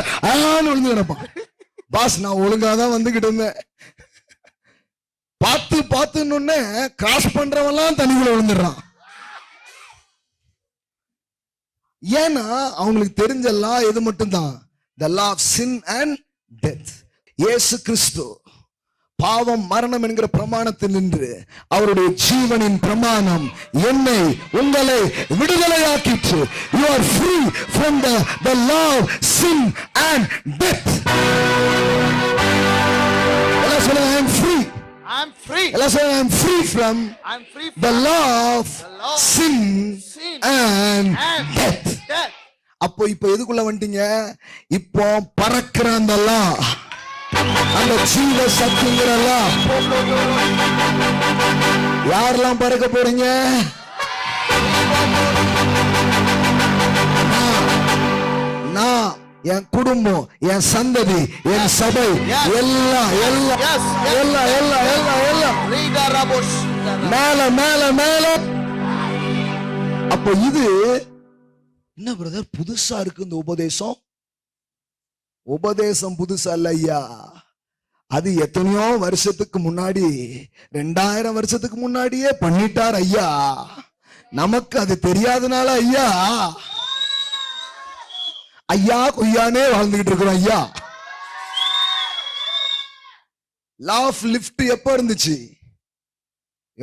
விழுந்து கிடப்பான். பாஸ், நான் ஒழுங்காதான் வந்துகிட்டு இருந்தேன். பார்த்து பார்த்துன்னு கிராஸ் பண்றவெல்லாம் தண்ணிக்குள்ள விழுந்துடுறான். ஏன்னா அவங்களுக்கு தெரிஞ்செல்லாம் எது மட்டும்தான்? the law of sin and death. இயேசு கிறிஸ்து பாவம் மரணம் என்கிற பிரமாணத்தில் நின்று அவருடைய ஜீவனின் பிரமாணம் என்னை உங்களை விடுதலையாக்கிற்று. you are free from the law of sin and death. எல்லாம் சொல்லுங்க, I am free. I'm free. எல்லாம் சொல்லுங்க, I am free from the law of sin and death. அப்போ இப்போ எதுக்குள்ள வந்துட்டீங்க? இப்போ பறக்கிற அந்த லா, அந்த ஜீவ சக்திங்கிறலாம். யாரெல்லாம் பறக்க போறீங்க? நான், என் குடும்பம், என் சந்ததி, என் சபை, எல்லாம் எல்லாம் எல்லாம் எல்லாம் எல்லாம் எல்லாம் மேல மேல மேல அப்போ இது என்ன பிரதர் புதுசா இருக்கு இந்த உபதேசம்? உபதேசம் புதுசா இல்ல ஐயா. அது எத்தனையோ வருஷத்துக்கு முன்னாடி 2000 வருஷத்துக்கு முன்னாடியே பண்ணிட்டார் ஐயா. நமக்கு அது தெரியாதனால ஐயா ஐயா கொய்யானே வாழ்ந்துகிட்டு இருக்கிறோம் ஐயா. லா ஆஃப் லிஃப்ட் எப்ப இருந்துச்சு?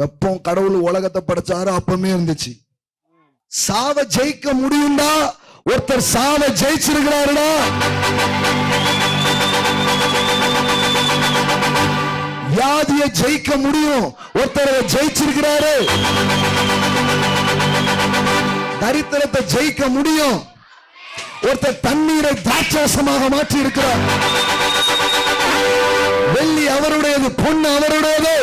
எப்போ கடவுள் உலகத்தை படைச்சாரோ அப்பமே இருந்துச்சு. சாவ ஜெயிக்க முடியும்டா. ஒருத்தர் சாவ ஜெயிச்சிருக்கிறாருடா. வியாதியை ஜெயிக்க முடியும், ஒருத்தர் ஜெயிச்சிருக்கிறாரு. தரித்திரத்தை ஜெயிக்க முடியும், ஒருத்தர் தண்ணீரை திராட்சரசமாக மாற்றி இருக்கிறார். வெள்ளி அவருடையது, பொண்ணு அவருடையது.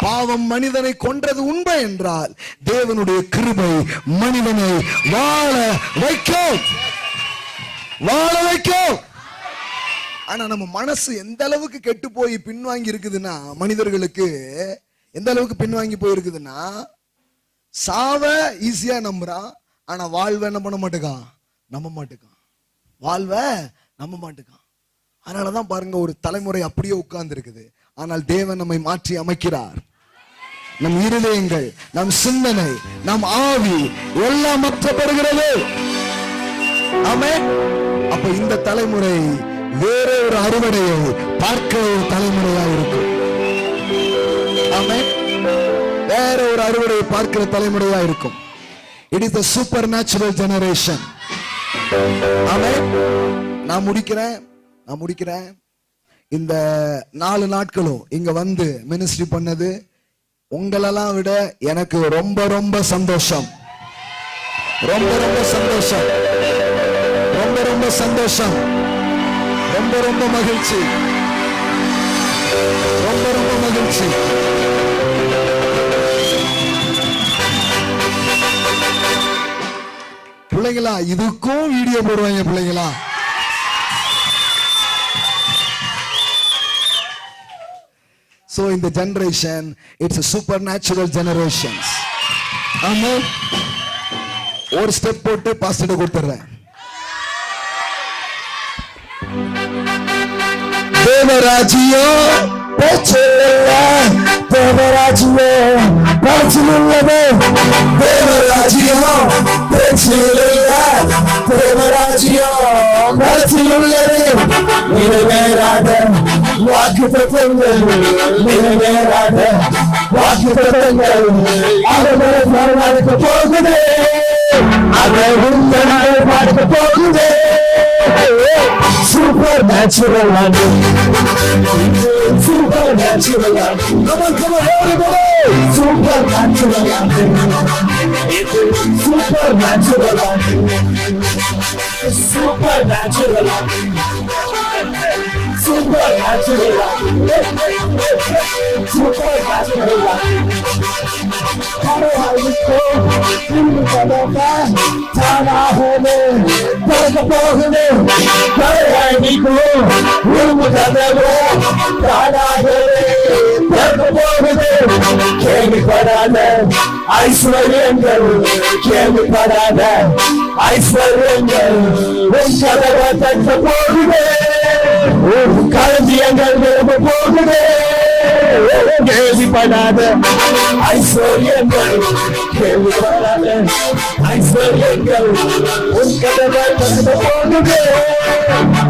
பாவம் மனிதனை கொன்றது உண்மை என்றால் தேவனுடைய கிருபை மனிதனை வாழ வைக்கும், வாழ வைக்கும். ஆனா நம்ம மனசு எந்த அளவுக்கு கெட்டு போய் பின்வாங்கி இருக்குதுன்னா, மனிதர்களுக்கு எந்த அளவுக்கு பின்வாங்கி போயிருக்குதுன்னா, சாவ ஈஸியா நம்புறான், ஆனா வாழ்வை என்ன பண்ண மாட்டேக்கான், நம்ப மாட்டேக்கான். வாழ்வை நம்ப மாட்டேக்கான். அதனாலதான் பாருங்க ஒரு தலைமுறை அப்படியே உட்கார்ந்து இருக்குது. ஆனால் தேவன் நம்மை மாற்றி அமைக்கிறார். நம் இருதயங்கள், நம் சிந்தனை, நம் ஆவி எல்லாம் மாற்றப்படுகிறது. ஆமென். அப்ப இந்த தலைமுறை வேற ஒரு அறுவடையை பார்க்கிற ஒரு தலைமுறையா இருக்கும். ஆமென். வேற ஒரு அறுவடையை பார்க்கிற தலைமுறையா இருக்கும். It is the supernatural generation. Amen. நான் முடிக்கிறேன். இந்த 4 நாட்களும் இங்க வந்து மினிஸ்ட்ரி பண்ணது உங்களெல்லாம் விட எனக்கு ரொம்ப ரொம்ப சந்தோஷம். ரொம்ப ரொம்ப சந்தோஷம். ரொம்ப ரொம்ப சந்தோஷம். ரொம்ப ரொம்ப மகிழ்ச்சி. ரொம்ப ரொம்ப மகிழ்ச்சி. பிள்ளைங்களா, இதுக்கும் வீடியோ போடுவாங்க பிள்ளைங்களா. So in the generation, it's a supernatural generations. Amen. ஒரு ஸ்டெப் போட்டு பாஸ்டர் கொடுத்துறேன். தேவராஜ்யம் பேச்சில்ல, தேவராஜ்யம் பேச்சிலுள்ளது. தேவராஜ்யம் பேச்சில்ல, தேவராஜ்யம் பேச்சிலுள்ளது. நிறைவேறாத வாக்குத்தத்தங்கள், நிறைவேறாத வாக்குத்தத்தங்கள் அவர் நடக்க போகுது. அதை உங்கள் பார்க்க போகுது. சூப்பர் நேச்சுரல் ஆண்டு, சூப்பர் நேச்சுரல் ஆண்டு, சூப்பர் நேச்சுரல் ஆண்டு, சூப்பர் நேச்சுரல் ஆண்டு, சூப்பர் நேச்சுரல் ஆண்டு, சூப்பர் நேச்சுரல் ஆண்டு, சூப்பர் நேச்சுரல் ஆண்டு. தானாகவே பிறக்க போகுது. கேள்விப்படாத ஐஸ்வர்யங்கள், கேள்விப்படாத ஐஸ்வர்யங்கள் உன் கதவை தட்ட போகுது. களஞ்சியங்கள் விரும்ப போகுது. கேள்விப்படாத ஐஸ்வர்யங்கள், கேள்விப்படாத ஐஸ்வர்யங்கள் உன் கதவை தட்ட போகுது.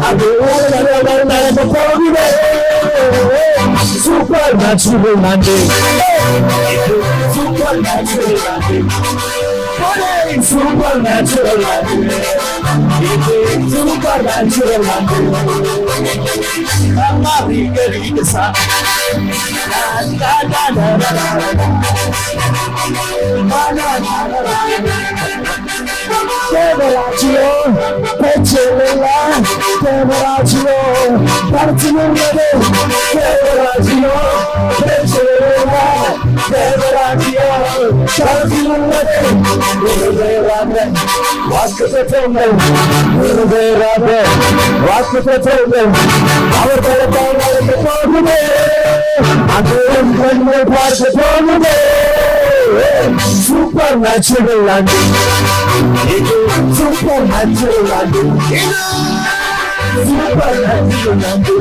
அது உன் கதவை நடக்க போகுது. சூப்பர் நேச்சுரல் ஆண்டு, சூப்பர் நேச்சுரல் ஆண்டு, சூப்பர் நேச்சுரல் ஆண்டு, சூப்பர் நேச்சுரல் ஆண்டு. தேவராஜ்யம் பேச்சில்ல, தேவராஜ்யம் படைச்சிலுள்ளது. தேவராஜ்யம் பேச்சில்ல, தேவராஜ்யம் படைச்சிலுள்ளது. நிறைவேறாத வாக்குத்தத்தங்கள், நிறைவேறாத வாக்குத்தத்தங்கள் அவர்களைத்தான் நடக்க போகுது. அது உன் கண்கள் பார்க்க போகுது. சூப்பர் நேச்சுரல் ஆண்டு, இது சூப்பர் நேச்சுரல் ஆண்டு, சூப்பர் நேச்சுரல் ஆண்டு,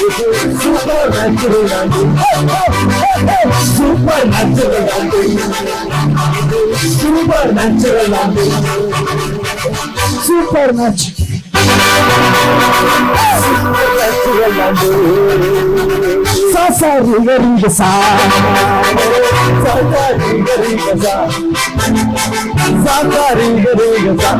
இது சூப்பர் நேச்சுரல் ஆண்டு, சூப்பர் நேச்சுரல் ஆண்டு, இது சூப்பர் நேச்சுரல் ஆண்டு, சூப்பர் நேச்சுரல் ஆண்டு. Sasa riga sa, sasa riga sa, sasa riga sa.